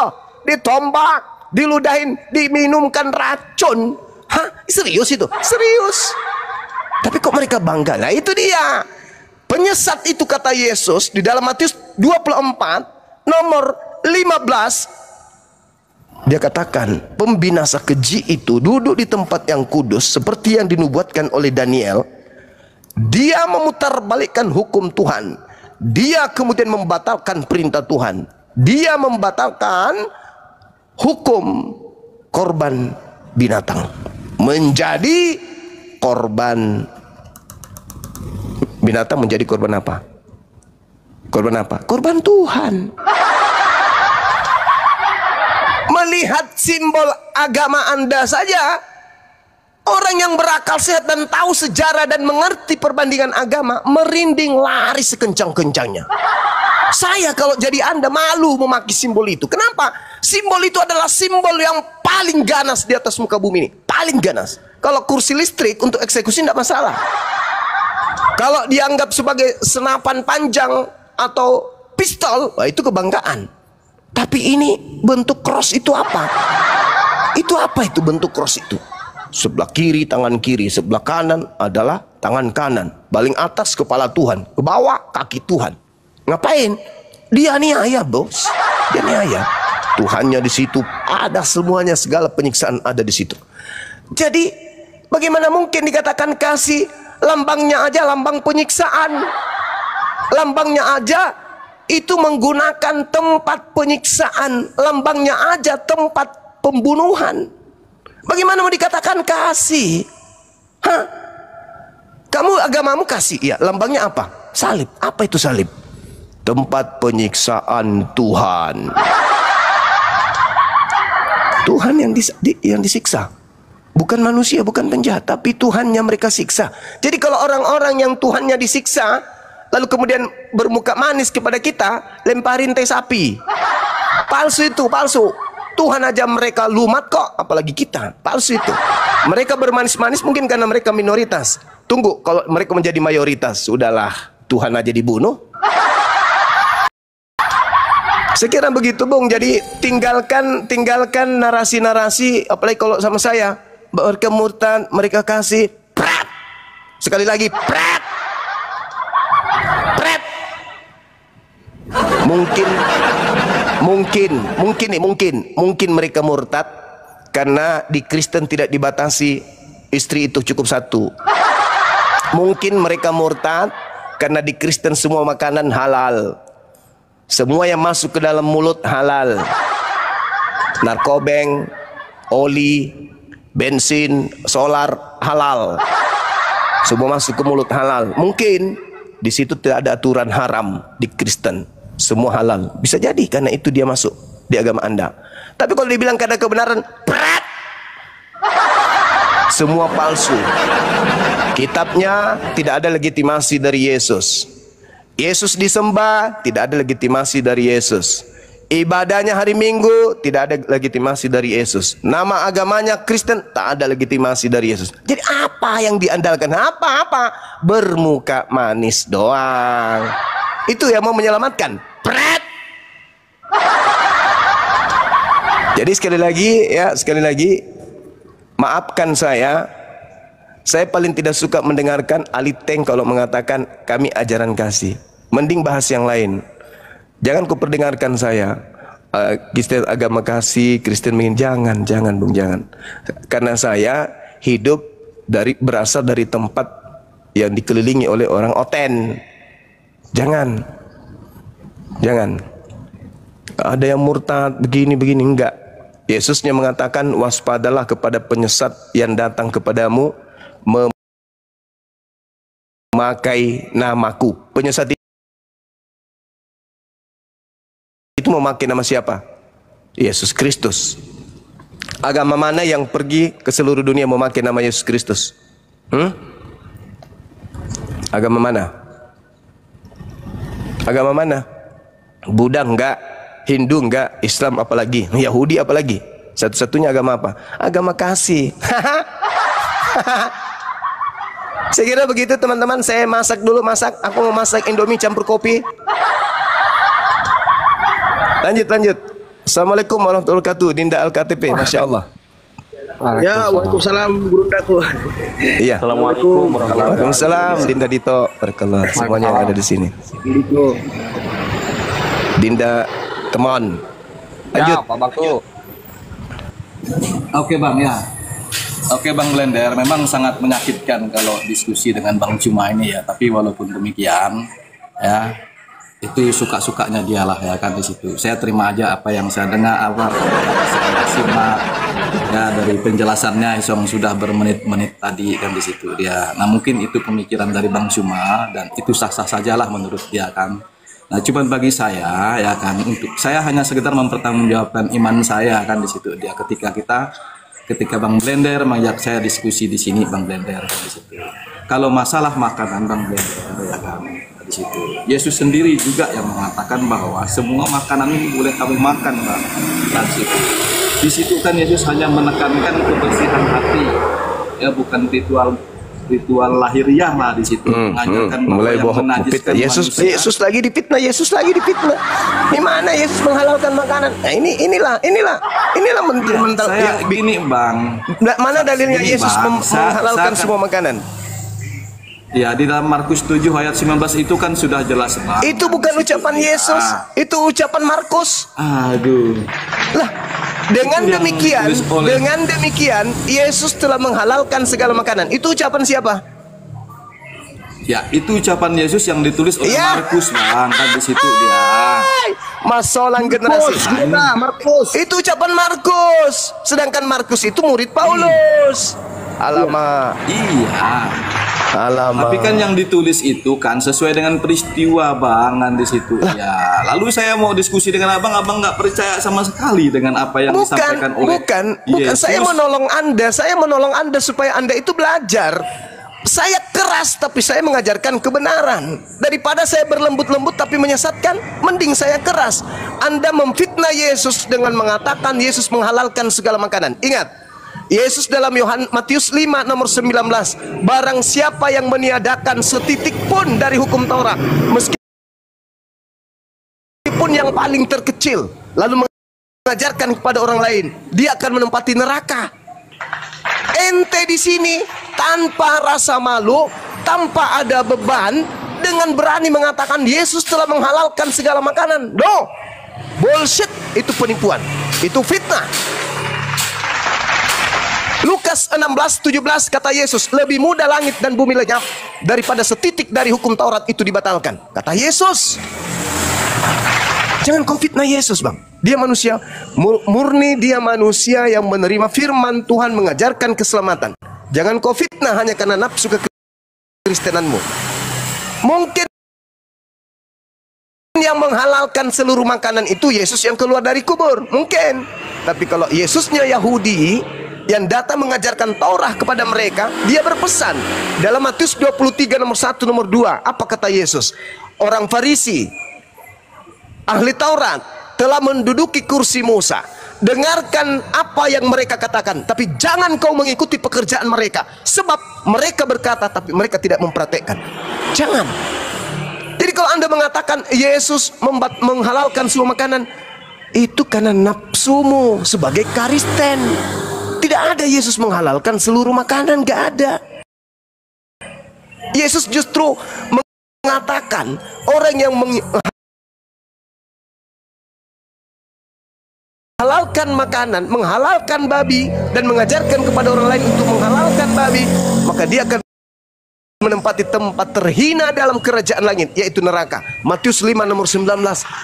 ditombak, diludahin, diminumkan racun. Hah? Serius itu? Serius. Tapi kok mereka bangga? Nah itu dia. Penyesat itu kata Yesus di dalam Matius 24 nomor 15. Dia katakan pembinasa keji itu duduk di tempat yang kudus seperti yang dinubuatkan oleh Daniel. Dia memutarbalikkan hukum Tuhan. Dia kemudian membatalkan perintah Tuhan. Dia membatalkan hukum korban binatang. Menjadi korban binatang, menjadi korban apa? Korban apa? Korban Tuhan. Melihat simbol agama Anda saja, orang yang berakal sehat dan tahu sejarah dan mengerti perbandingan agama merinding lari sekencang-kencangnya. Saya kalau jadi Anda malu memakai simbol itu. Kenapa? Simbol itu adalah simbol yang paling ganas di atas muka bumi ini. Paling ganas. Kalau kursi listrik untuk eksekusi tidak masalah. Kalau dianggap sebagai senapan panjang atau pistol, wah itu kebanggaan. Tapi ini bentuk cross itu apa? Itu apa itu bentuk cross itu? Sebelah kiri tangan kiri, sebelah kanan adalah tangan kanan. Paling atas kepala Tuhan, ke bawah kaki Tuhan. Ngapain? Dia niaya bos. Dia niaya. Tuhannya di situ, ada semuanya, segala penyiksaan ada di situ. Jadi bagaimana mungkin dikatakan kasih? Lambangnya aja lambang penyiksaan. Lambangnya aja itu menggunakan tempat penyiksaan. Lambangnya aja tempat pembunuhan. Bagaimana mau dikatakan kasih? Hah? Kamu agamamu kasih? Iya, lambangnya apa? Salib. Apa itu salib? Tempat penyiksaan Tuhan. Tuhan yang disiksa. Bukan manusia, bukan penjahat, tapi Tuhannya mereka siksa. Jadi kalau orang-orang yang Tuhannya disiksa, lalu kemudian bermuka manis kepada kita, lemparin teh sapi. Palsu itu, palsu. Tuhan aja mereka lumat kok, apalagi kita. Palsu itu. Mereka bermanis-manis mungkin karena mereka minoritas. Tunggu, kalau mereka menjadi mayoritas, sudahlah, Tuhan aja dibunuh. Sekira begitu, Bung. Jadi tinggalkan narasi-narasi, apalagi kalau sama saya. Mereka murtad, mereka kasih pret. Sekali lagi pret. Pret. Mungkin mereka murtad karena di Kristen tidak dibatasi istri itu cukup satu. Mungkin mereka murtad karena di Kristen semua makanan halal. Semua yang masuk ke dalam mulut halal. Narkobeng, oli, bensin, solar halal. Semua masuk ke mulut halal. Mungkin di situ tidak ada aturan haram di Kristen. Semua halal. Bisa jadi karena itu dia masuk di agama Anda. Tapi kalau dibilang karena kebenaran, pret. Semua palsu. Kitabnya tidak ada legitimasi dari Yesus. Yesus disembah, tidak ada legitimasi dari Yesus. Ibadahnya hari Minggu, tidak ada legitimasi dari Yesus. Nama agamanya Kristen, tak ada legitimasi dari Yesus. Jadi apa yang diandalkan? Apa-apa? Bermuka manis doang. Itu yang mau menyelamatkan. Pret. Jadi sekali lagi, maafkan saya paling tidak suka mendengarkan aliteng kalau mengatakan kami ajaran kasih. Mending bahas yang lain. Jangan kau perdengarkan saya Kristen agama kasih, Kristen jangan Bung, jangan. Karena saya hidup berasal dari tempat yang dikelilingi oleh orang oten. Jangan. Ada yang murtad begini enggak. Yesusnya mengatakan waspadalah kepada penyesat yang datang kepadamu memakai namaku. Penyesat itu memakai nama siapa? Yesus Kristus. Agama mana yang pergi ke seluruh dunia memakai nama Yesus Kristus? Agama mana? Agama mana? Buddha enggak, Hindu enggak, Islam apalagi, Yahudi apalagi. Satu-satunya agama apa? Agama kasih. Saya kira begitu teman-teman. Saya masak dulu, aku mau masak Indomie campur kopi. Lanjut. Assalamualaikum warahmatullahi wabarakatuh. Dinda Al-KTP, Masya Allah. Ya, waalaikumsalam Guru Daku. Iya. Assalamualaikum warahmatullahi Waalaikumsalam Dinda Dito. Berkelah semuanya yang ada di sini. Dinda Temon. Lanjut. Ya, Pak Baktu. Oke Bang, ya. Oke Bang Blender, memang sangat menyakitkan kalau diskusi dengan Bang Cuma ini ya. Tapi walaupun demikian, ya itu suka-sukanya dialah ya kan di situ. Saya terima aja apa yang saya dengar, apa saya simak ya dari penjelasannya yang sudah bermenit-menit tadi kan di situ dia. Nah mungkin itu pemikiran dari Bang Cuma dan itu sah-sah sajalah menurut dia kan. Nah cuman bagi saya ya kan, untuk saya hanya sekedar mempertanggungjawabkan iman saya kan di situ dia. Ketika Bang Blender mengajak saya diskusi di sini Bang Blender kan di situ. Kalau masalah makanan Bang Blender ya kan di situ. Yesus sendiri juga yang mengatakan bahwa semua makanan ini boleh kamu makan Bang. Di situ kan Yesus hanya menekankan kebersihan hati. Ya bukan ritual lahiriah lah di situ. Mengajarkan mulai bohong menajiskan Yesus lagi dipitnah. Di mana Yesus menghalalkan makanan? Nah, inilah mental. Saya gini Bang. Mana dalilnya Yesus menghalalkan semua makanan? Ya di dalam Markus 7 ayat 19 itu kan sudah jelas Bang. Itu bukan ucapan Yesus, itu ucapan Markus. Aduh. Lah, dengan demikian Yesus telah menghalalkan segala makanan. Itu ucapan siapa? Ya, itu ucapan Yesus yang ditulis oleh Markus Bang, kan di situ dia. Masolang generasi. Markus. Itu ucapan Markus. Sedangkan Markus itu murid Paulus. Alamak. Iya. Alamak. Tapi kan yang ditulis itu kan sesuai dengan peristiwa Bang kan di situ. Ya, lalu saya mau diskusi dengan abang nggak percaya sama sekali dengan apa yang disampaikan oleh bukan. Saya menolong Anda supaya Anda itu belajar. Saya keras tapi saya mengajarkan kebenaran. Daripada saya berlembut-lembut tapi menyesatkan, mending saya keras. Anda memfitnah Yesus dengan mengatakan Yesus menghalalkan segala makanan. Ingat, Yesus dalam Matius 5 nomor 19, barang siapa yang meniadakan setitik pun dari hukum Taurat, meskipun yang paling terkecil, lalu mengajarkan kepada orang lain, dia akan menempati neraka. Ente di sini tanpa rasa malu, tanpa ada beban, dengan berani mengatakan Yesus telah menghalalkan segala makanan. No, bullshit, itu penipuan, itu fitnah. Lukas 16:17 kata Yesus, lebih mudah langit dan bumi lenyap daripada setitik dari hukum Taurat itu dibatalkan. Kata Yesus. Jangan kau fitnah Yesus, bang. Dia manusia murni, dia manusia yang menerima firman Tuhan mengajarkan keselamatan. Jangan kau fitnah hanya karena nafsu kekristenanmu. Mungkin yang menghalalkan seluruh makanan itu Yesus yang keluar dari kubur, mungkin. Tapi kalau Yesusnya Yahudi yang datang mengajarkan Taurat kepada mereka, dia berpesan dalam Matius 23 nomor 1 nomor 2, apa kata Yesus? Orang Farisi, ahli Taurat, telah menduduki kursi Musa. Dengarkan apa yang mereka katakan, tapi jangan kau mengikuti pekerjaan mereka, sebab mereka berkata tapi mereka tidak mempraktekkan. Jangan. Jadi kalau Anda mengatakan Yesus menghalalkan semua makanan, itu karena nafsumu sebagai Kristen. Tidak ada Yesus menghalalkan seluruh makanan, gak ada. Yesus justru mengatakan orang yang menghalalkan makanan, menghalalkan babi, dan mengajarkan kepada orang lain untuk menghalalkan babi, maka dia akan menempati tempat terhina dalam kerajaan langit, yaitu neraka. Matius 5 nomor 19,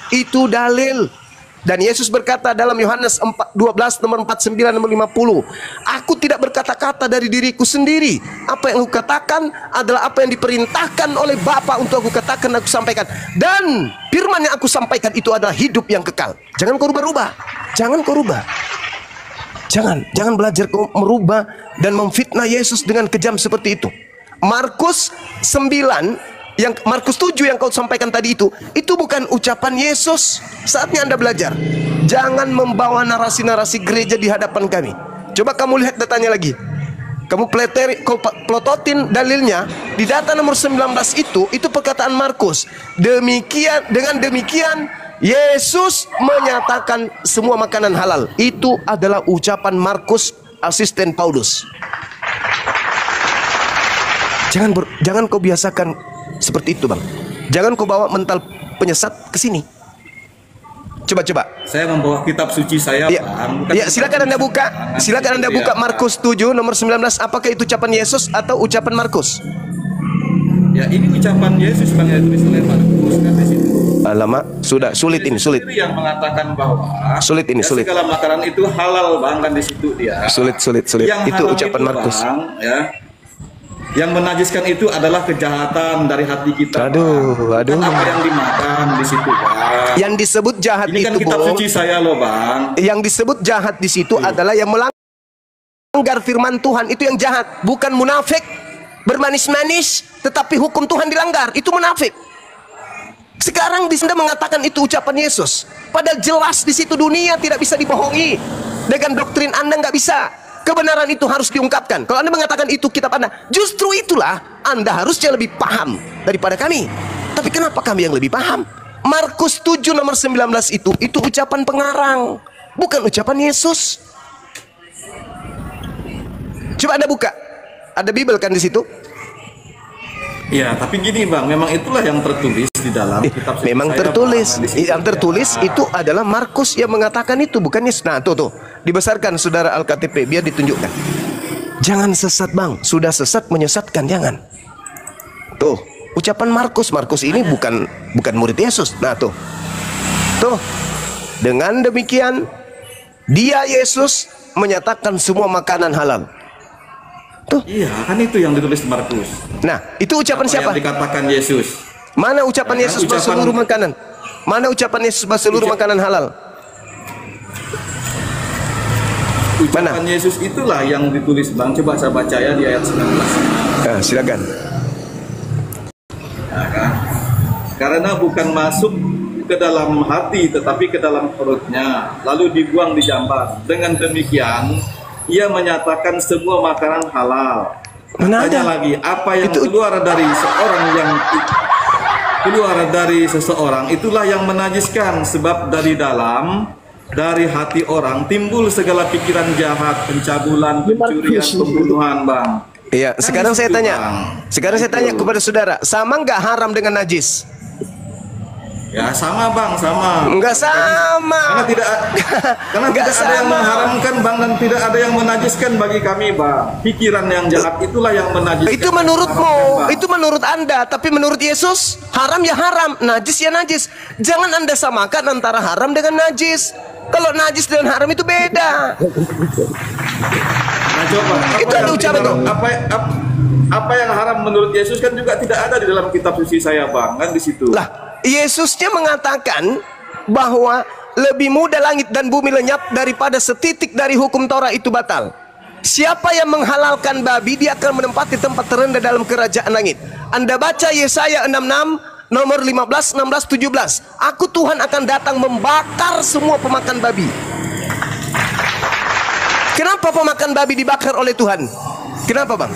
itu dalil. Dan Yesus berkata dalam Yohanes 12 nomor 49 nomor 50, aku tidak berkata-kata dari diriku sendiri. Apa yang aku katakan adalah apa yang diperintahkan oleh Bapa untuk aku katakan, aku sampaikan. Dan firman yang aku sampaikan itu adalah hidup yang kekal. Jangan kau rubah-rubah. Jangan kau rubah. Jangan belajar kau merubah dan memfitnah Yesus dengan kejam seperti itu. Markus 9 yang Markus 7 yang kau sampaikan tadi itu bukan ucapan Yesus. Saatnya Anda belajar. Jangan membawa narasi-narasi gereja di hadapan kami. Coba kamu lihat datanya lagi. Kamu pelototin dalilnya di data nomor 19 itu perkataan Markus. Dengan demikian Yesus menyatakan semua makanan halal. Itu adalah ucapan Markus, asisten Paulus. Jangan kau biasakan seperti itu, bang. Jangan kau bawa mental penyesat ke sini. Coba. Saya membawa kitab suci saya, ya, bang. Ya, silakan Anda buka. Silakan Anda buka Markus 7 nomor 19. Apakah itu ucapan Yesus atau ucapan Markus? Ya, ini ucapan Yesus, bang, yang tulis oleh Markus kan di situ. Alamak, sudah sulit ini, sulit. Yang mengatakan bahwa sulit ini, sulit. Segala makanan itu halal, bang, kan di situ dia. Sulit. Yang itu ucapan Markus. Ya. Yang menajiskan itu adalah kejahatan dari hati kita. Aduh. Kan apa yang dimakan di situ, bang. Yang disebut jahat ini kan itu, kitab suci saya loh, bang. Yang disebut jahat di situ adalah yang melanggar firman Tuhan, itu yang jahat, bukan munafik. Bermanis-manis tetapi hukum Tuhan dilanggar, itu munafik. Sekarang di Anda mengatakan itu ucapan Yesus, padahal jelas di situ dunia tidak bisa dibohongi. Dengan doktrin Anda nggak bisa. Kebenaran itu harus diungkapkan. Kalau Anda mengatakan itu kitab Anda, justru itulah Anda harusnya lebih paham daripada kami. Tapi kenapa kami yang lebih paham? Markus 7 nomor 19 itu ucapan pengarang, bukan ucapan Yesus. Coba Anda buka. Ada Bible kan di situ? Ya, tapi gini, bang, memang itulah yang tertulis di dalam kitab suci. Memang saya, tertulis. bang, Yang tertulis itu adalah Markus yang mengatakan itu, bukan Yesus. Nah, tuh. Dibesarkan saudara Alkitab biar ditunjukkan. Jangan sesat, bang. Sudah sesat menyesatkan, jangan. Tuh, ucapan Markus. Markus ini bukan murid Yesus. Nah, tuh. Dengan demikian dia Yesus menyatakan semua makanan halal. Tuh. Iya, kan itu yang ditulis Markus. Nah, itu ucapan apa siapa? Yang dikatakan Yesus. Mana ucapan Yesus bahwa seluruh makanan? Mana ucapan Yesus bahwa seluruh makanan halal? Ucapan Yesus itulah yang ditulis, bang. Coba saya baca ya di ayat 19. Silakan. Karena bukan masuk ke dalam hati tetapi ke dalam perutnya, lalu dibuang di jamban. Dengan demikian ia menyatakan semua makanan halal. Mana Tanya ada? lagi, apa yang keluar dari seseorang itulah yang menajiskan, sebab dari hati orang timbul segala pikiran jahat, pencabulan, pencurian, pembunuhan, Bang. Iya, Kan sekarang saya itu, tanya. Bang. Sekarang saya tanya Itu. kepada saudara, sama nggak haram dengan najis? Ya sama, Bang, sama. Enggak sama. Karena tidak Nggak ada yang sama. mengharamkan, Bang, dan tidak ada yang menajiskan bagi kami, Bang. Pikiran yang jahat itulah yang menajiskan. Itu menurutmu, itu menurut Anda, tapi menurut Yesus haram ya haram, najis ya najis. Jangan Anda samakan antara haram dengan najis. Kalau najis dan haram itu beda. Nah, coba, Itu ada ucapan tuh. apa yang haram menurut Yesus kan juga tidak ada di dalam kitab suci saya, Bang, kan di situ. Lah, Yesusnya mengatakan bahwa lebih mudah langit dan bumi lenyap daripada setitik dari hukum Taurat itu batal. Siapa yang menghalalkan babi, dia akan menempati tempat terendah dalam kerajaan langit. Anda baca Yesaya 66 nomor 15, 16, 17. Aku Tuhan akan datang membakar semua pemakan babi. Kenapa pemakan babi dibakar oleh Tuhan? Kenapa, Bang?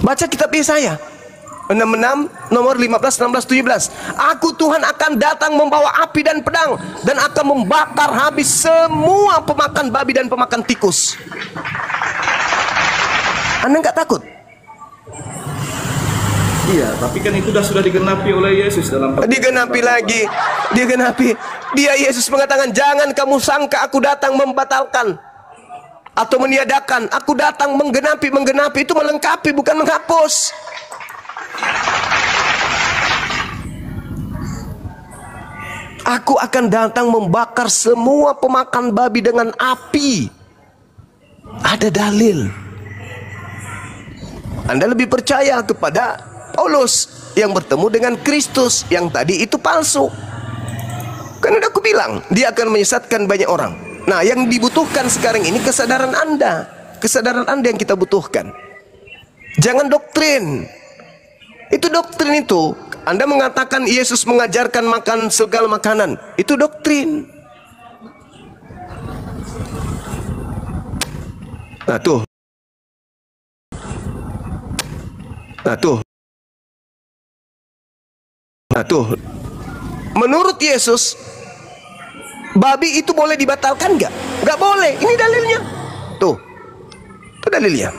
Baca kitab Yesaya 66 nomor 15, 16, 17. Aku Tuhan akan datang membawa api dan pedang dan akan membakar habis semua pemakan babi dan pemakan tikus. Anda nggak takut? Iya, tapi kan itu sudah digenapi oleh Yesus dalam Digenapi lagi, digenapi. Dia Yesus mengatakan, jangan kamu sangka aku datang membatalkan atau meniadakan. Aku datang menggenapi. Itu melengkapi, bukan menghapus. Aku akan datang membakar semua pemakan babi dengan api. Ada dalil. Anda lebih percaya kepada Paulus yang bertemu dengan Kristus, yang tadi itu palsu. Kan udah aku bilang, dia akan menyesatkan banyak orang. Nah, yang dibutuhkan sekarang ini kesadaran Anda. Kesadaran Anda yang kita butuhkan. Jangan doktrin. Itu doktrin itu. Anda mengatakan Yesus mengajarkan makan segala makanan. Itu doktrin. Nah tuh. Nah tuh. Nah tuh. Menurut Yesus, babi itu boleh dibatalkan nggak? Nggak boleh. Ini dalilnya. Tuh. Itu dalilnya.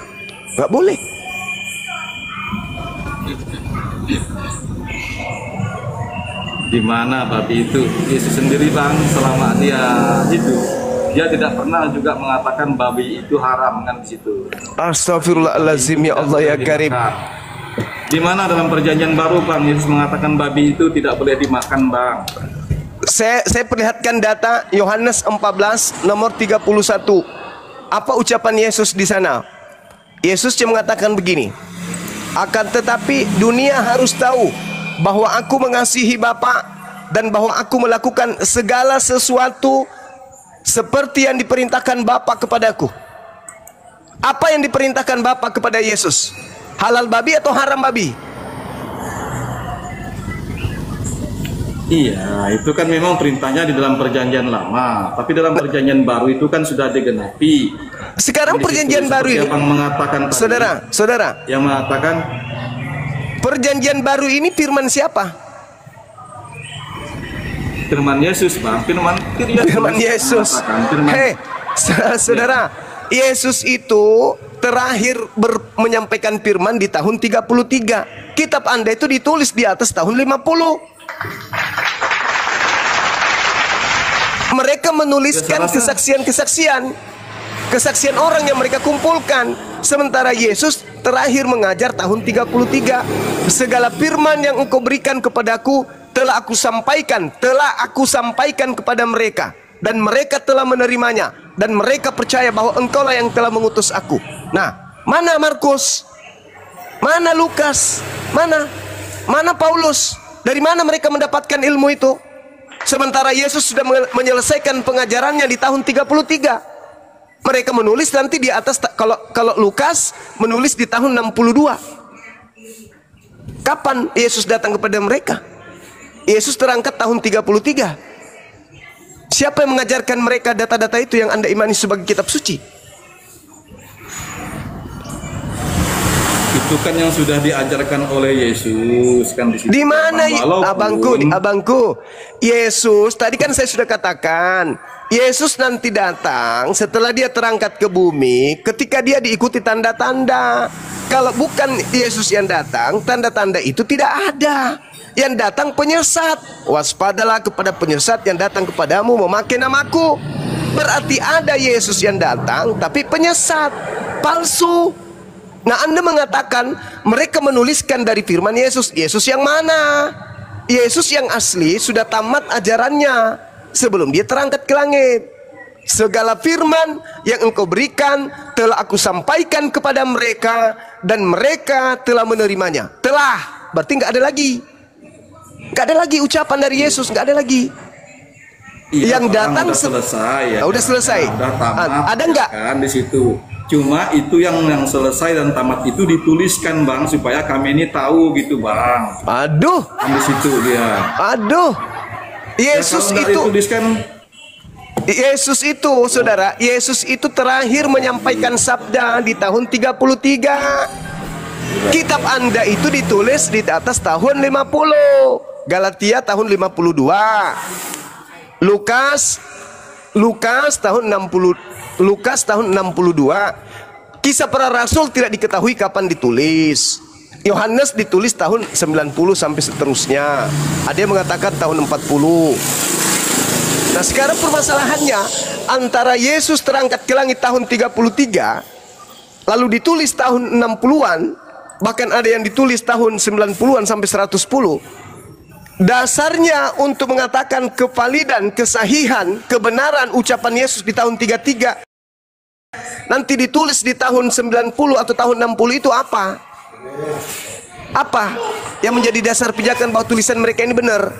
Nggak boleh. Di mana babi itu? Yesus sendiri, Bang, selama dia hidup, dia tidak pernah juga mengatakan babi itu haram, kan di situ. Astagfirullahaladzim, ya Allah ya Karim. Di mana dalam perjanjian baru, Bang, Yesus mengatakan babi itu tidak boleh dimakan, Bang? Saya perlihatkan data Yohanes 14 nomor 31. Apa ucapan Yesus di sana? Yesus yang mengatakan begini. Akan tetapi dunia harus tahu bahwa aku mengasihi Bapa dan bahwa aku melakukan segala sesuatu seperti yang diperintahkan Bapa kepadaku. Apa yang diperintahkan Bapa kepada Yesus? Halal babi atau haram babi? Iya, itu kan memang perintahnya di dalam perjanjian lama, tapi dalam perjanjian baru itu kan sudah digenapi. Sekarang perjanjian baru ini, yang mengatakan tadi, saudara, yang mengatakan perjanjian baru ini firman siapa? Firman Yesus, Bang. Firman Yesus. Hei, saudara, Yesus itu terakhir menyampaikan firman di tahun 33. Kitab Anda itu ditulis di atas tahun 50. Mereka menuliskan kesaksian orang yang mereka kumpulkan. Sementara Yesus terakhir mengajar tahun 33. Segala firman yang engkau berikan kepadaku telah aku sampaikan kepada mereka, dan mereka telah menerimanya, dan mereka percaya bahwa engkaulah yang telah mengutus aku. Nah, mana Markus? Mana Lukas? Mana Paulus? Dari mana mereka mendapatkan ilmu itu? Sementara Yesus sudah menyelesaikan pengajarannya di tahun 33. Mereka menulis nanti di atas, kalau Lukas menulis di tahun 62. Kapan Yesus datang kepada mereka? Yesus terangkat tahun 33. Siapa yang mengajarkan mereka data-data itu yang Anda imani sebagai kitab suci? Itu kan yang sudah diajarkan oleh Yesus kan di situ. Di mana Walaupun- abangku? Yesus tadi kan saya sudah katakan, Yesus nanti datang setelah dia terangkat ke bumi, ketika dia diikuti tanda-tanda. Kalau bukan Yesus yang datang, tanda-tanda itu tidak ada. Yang datang penyesat. Waspadalah kepada penyesat yang datang kepadamu memakai namaku. Berarti ada Yesus yang datang, tapi penyesat, palsu. Nah, Anda mengatakan mereka menuliskan dari firman Yesus. Yesus yang mana? Yesus yang asli sudah tamat ajarannya sebelum dia terangkat ke langit. Segala firman yang engkau berikan telah aku sampaikan kepada mereka, dan mereka telah menerimanya. Telah, berarti nggak ada lagi. Nggak ada lagi ucapan dari Yesus, nggak ada lagi. Iya, Yang datang udah selesai ya. Udah selesai. Udah tamat. Ada nggak? Kan di situ. Cuma itu yang selesai dan tamat itu dituliskan Bang supaya kami ini tahu gitu Bang. Aduh, Kan di situ dia. aduh. Ya, Yesus kalau nggak itu dituliskan Yesus itu, saudara, Yesus itu terakhir menyampaikan sabda di tahun 33. Kitab Anda itu ditulis di atas tahun 50. Galatia tahun 52. Lukas tahun 60. Lukas tahun 62. Kisah para Rasul tidak diketahui kapan ditulis. Yohanes ditulis tahun 90 sampai seterusnya. Ada yang mengatakan tahun 40. Nah, sekarang permasalahannya antara Yesus terangkat ke langit tahun 33 lalu ditulis tahun 60-an, bahkan ada yang ditulis tahun 90-an sampai 110. Dasarnya untuk mengatakan kevalidan, kesahihan, kebenaran ucapan Yesus di tahun 33 nanti ditulis di tahun 90 atau tahun 60 itu apa? Apa yang menjadi dasar pijakan bahwa tulisan mereka ini benar?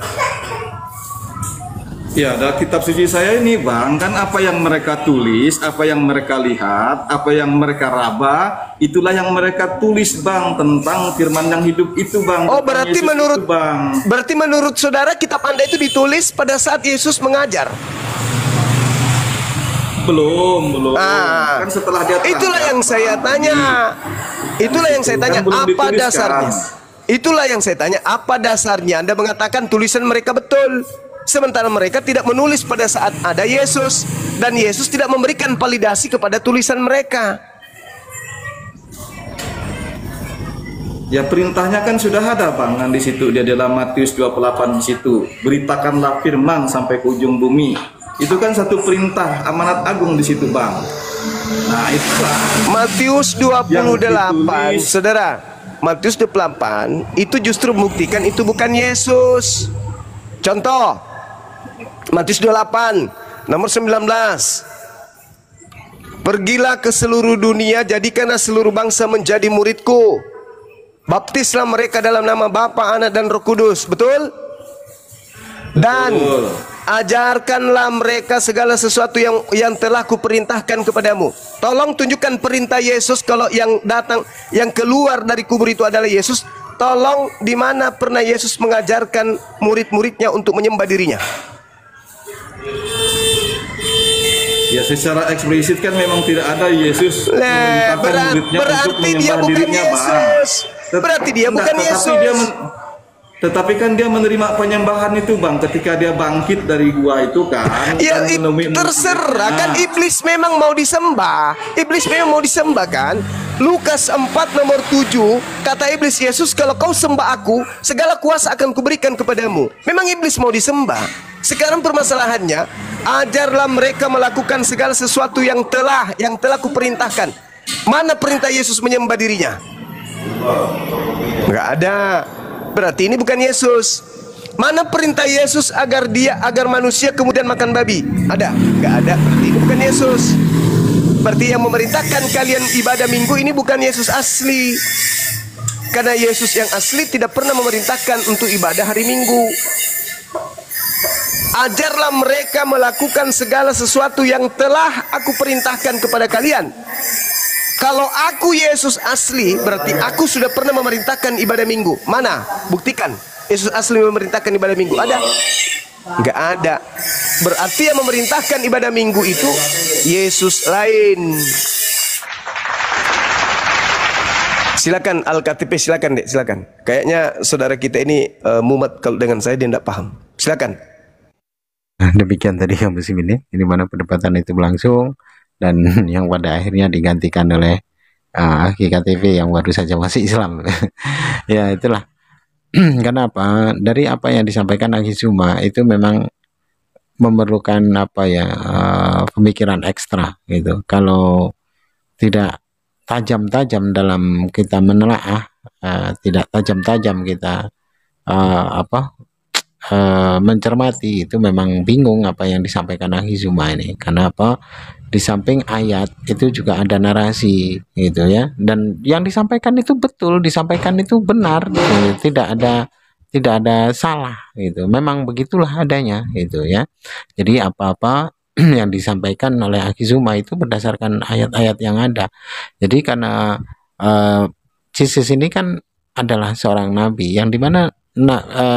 ya dalam kitab suci saya ini Bang, kan apa yang mereka tulis, apa yang mereka lihat, apa yang mereka raba, itulah yang mereka tulis Bang tentang firman yang hidup itu Bang. Oh, Tentang berarti Yesus menurut itu, Bang. Berarti menurut saudara kitab Anda itu ditulis pada saat Yesus mengajar. Belum. Ah, Kan setelah dia itulah terangkat, yang saya Bang. tanya. Itulah yang saya tanya, Kan belum apa dituliskan. dasarnya? Itulah yang saya tanya, apa dasarnya? Anda mengatakan tulisan mereka betul, sementara mereka tidak menulis pada saat ada Yesus, dan Yesus tidak memberikan validasi kepada tulisan mereka. Ya perintahnya kan sudah ada Bang, kan di situ dia dalam Matius 28 di situ. Beritakanlah firman sampai ke ujung bumi. Itu kan satu perintah amanat agung di situ Bang. Nah, itulah Matius yang 28, ditulis. saudara, Matius 28 itu justru membuktikan itu bukan Yesus. Contoh, Matius 28 nomor 19. Pergilah ke seluruh dunia, jadikanlah seluruh bangsa menjadi muridku. Baptislah mereka dalam nama Bapa, Anak, dan Roh Kudus. Betul? Dan Betul. ajarkanlah mereka segala sesuatu yang telah kuperintahkan kepadamu. Tolong tunjukkan perintah Yesus. Kalau yang datang, yang keluar dari kubur itu adalah Yesus, tolong di mana pernah Yesus mengajarkan murid-muridnya untuk menyembah dirinya? Ya secara eksplisit kan memang tidak ada Yesus memerintahkan muridnya untuk Berarti dia menyembah bukan dirinya Bang. Yesus. Berarti dia bukan Yesus. Tetapi kan dia menerima penyembahan itu Bang ketika dia bangkit dari gua itu kan. Ya, kan menemui terserah kan, murid-muridnya. iblis memang mau disembah. Iblis memang mau disembah kan. Lukas 4 nomor 7 kata iblis, Yesus, kalau kau sembah aku, segala kuasa akan kuberikan kepadamu. Memang iblis mau disembah. Sekarang permasalahannya, ajarlah mereka melakukan segala sesuatu yang telah kuperintahkan. Mana perintah Yesus menyembah dirinya? Enggak ada. Berarti ini bukan Yesus. Mana perintah Yesus agar manusia kemudian makan babi? Ada? Enggak ada. Berarti ini bukan Yesus. Berarti yang memerintahkan kalian ibadah minggu ini bukan Yesus asli. Karena Yesus yang asli tidak pernah memerintahkan untuk ibadah hari Minggu. Ajarlah mereka melakukan segala sesuatu yang telah aku perintahkan kepada kalian. Kalau aku Yesus asli, berarti aku sudah pernah memerintahkan ibadah minggu. Mana? Buktikan. Yesus asli memerintahkan ibadah minggu. Ada? Enggak ada. Berarti yang memerintahkan ibadah minggu itu Yesus lain. Silakan Al-KTP, silakan Dek, silakan. Kayaknya saudara kita ini mumet kalau dengan saya, dia tidak paham. Silakan. Nah, demikian tadi yang musim ini mana perdebatan itu berlangsung dan yang pada akhirnya digantikan oleh KTP yang baru saja masih Islam. Ya itulah. Kenapa? Dari apa yang disampaikan Aki Suma itu memang memerlukan apa ya, pemikiran ekstra gitu. Kalau tidak tajam-tajam dalam kita menelaah, tidak tajam-tajam kita mencermati, itu memang bingung apa yang disampaikan Ahizuma ini. Karena apa? Di samping ayat itu juga ada narasi gitu ya, dan yang disampaikan itu betul, disampaikan itu benar gitu. tidak ada salah gitu, memang begitulah adanya gitu ya. Jadi apa-apa yang disampaikan oleh Ahizuma itu berdasarkan ayat-ayat yang ada. Jadi karena Yesus ini kan adalah seorang nabi yang dimana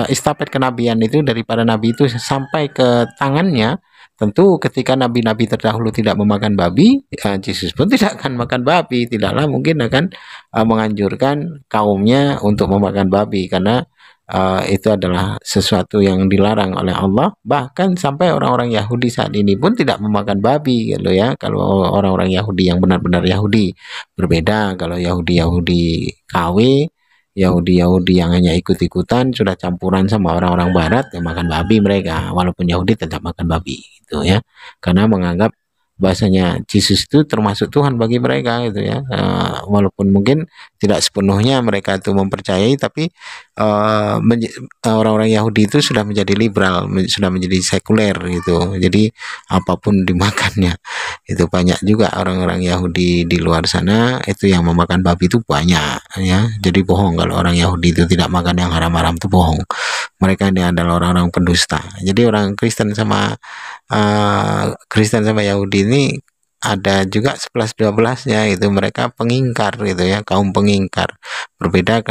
estafet kenabian itu daripada nabi itu sampai ke tangannya. Tentu ketika nabi-nabi terdahulu tidak memakan babi, Yesus pun tidak akan makan babi, tidaklah mungkin akan menganjurkan kaumnya untuk memakan babi, karena itu adalah sesuatu yang dilarang oleh Allah. Bahkan sampai orang-orang Yahudi saat ini pun tidak memakan babi gitu ya. Kalau orang-orang Yahudi yang benar-benar Yahudi, berbeda kalau Yahudi KW, Yahudi yang hanya ikut-ikutan, sudah campuran sama orang-orang barat, yang makan babi mereka, walaupun Yahudi tetap makan babi gitu ya, karena menganggap bahasanya Yesus itu termasuk Tuhan bagi mereka gitu ya. Walaupun mungkin tidak sepenuhnya mereka itu mempercayai, tapi orang-orang Yahudi itu sudah menjadi liberal, sudah menjadi sekuler gitu, jadi apapun dimakannya. Itu banyak juga orang-orang Yahudi di luar sana itu yang memakan babi itu banyak ya. Jadi bohong kalau orang Yahudi itu tidak makan yang haram-haram, itu bohong. Mereka ini adalah orang-orang pendusta. Jadi orang Kristen sama Yahudi ini ada juga 11-12 ya, itu mereka pengingkar gitu ya, kaum pengingkar. Berbeda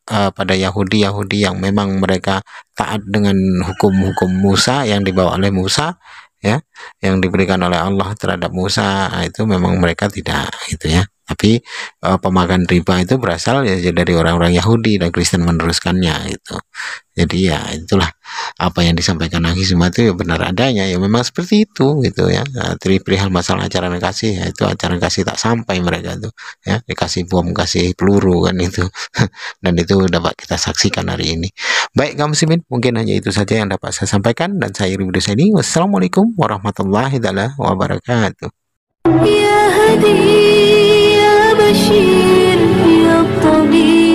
pada Yahudi yang memang mereka taat dengan hukum-hukum Musa yang dibawa oleh Musa ya, yang diberikan oleh Allah terhadap Musa. Itu memang mereka tidak gitu ya. Tapi pemakan riba itu berasal ya dari orang-orang Yahudi, dan Kristen meneruskannya gitu. Jadi ya itulah apa yang disampaikan Ahizuma itu ya benar adanya, ya memang seperti itu gitu ya. Perihal masalah ajaran kasih, ya itu ajaran kasih tak sampai mereka itu ya, dikasih bom, kasih peluru kan itu. Dan itu dapat kita saksikan hari ini. Baik kaum muslimin, mungkin hanya itu saja yang dapat saya sampaikan, dan saya Iri Budi Saidi. Wassalamualaikum warahmatullahi wabarakatuh. يا هدي يا بشير يا الطبيب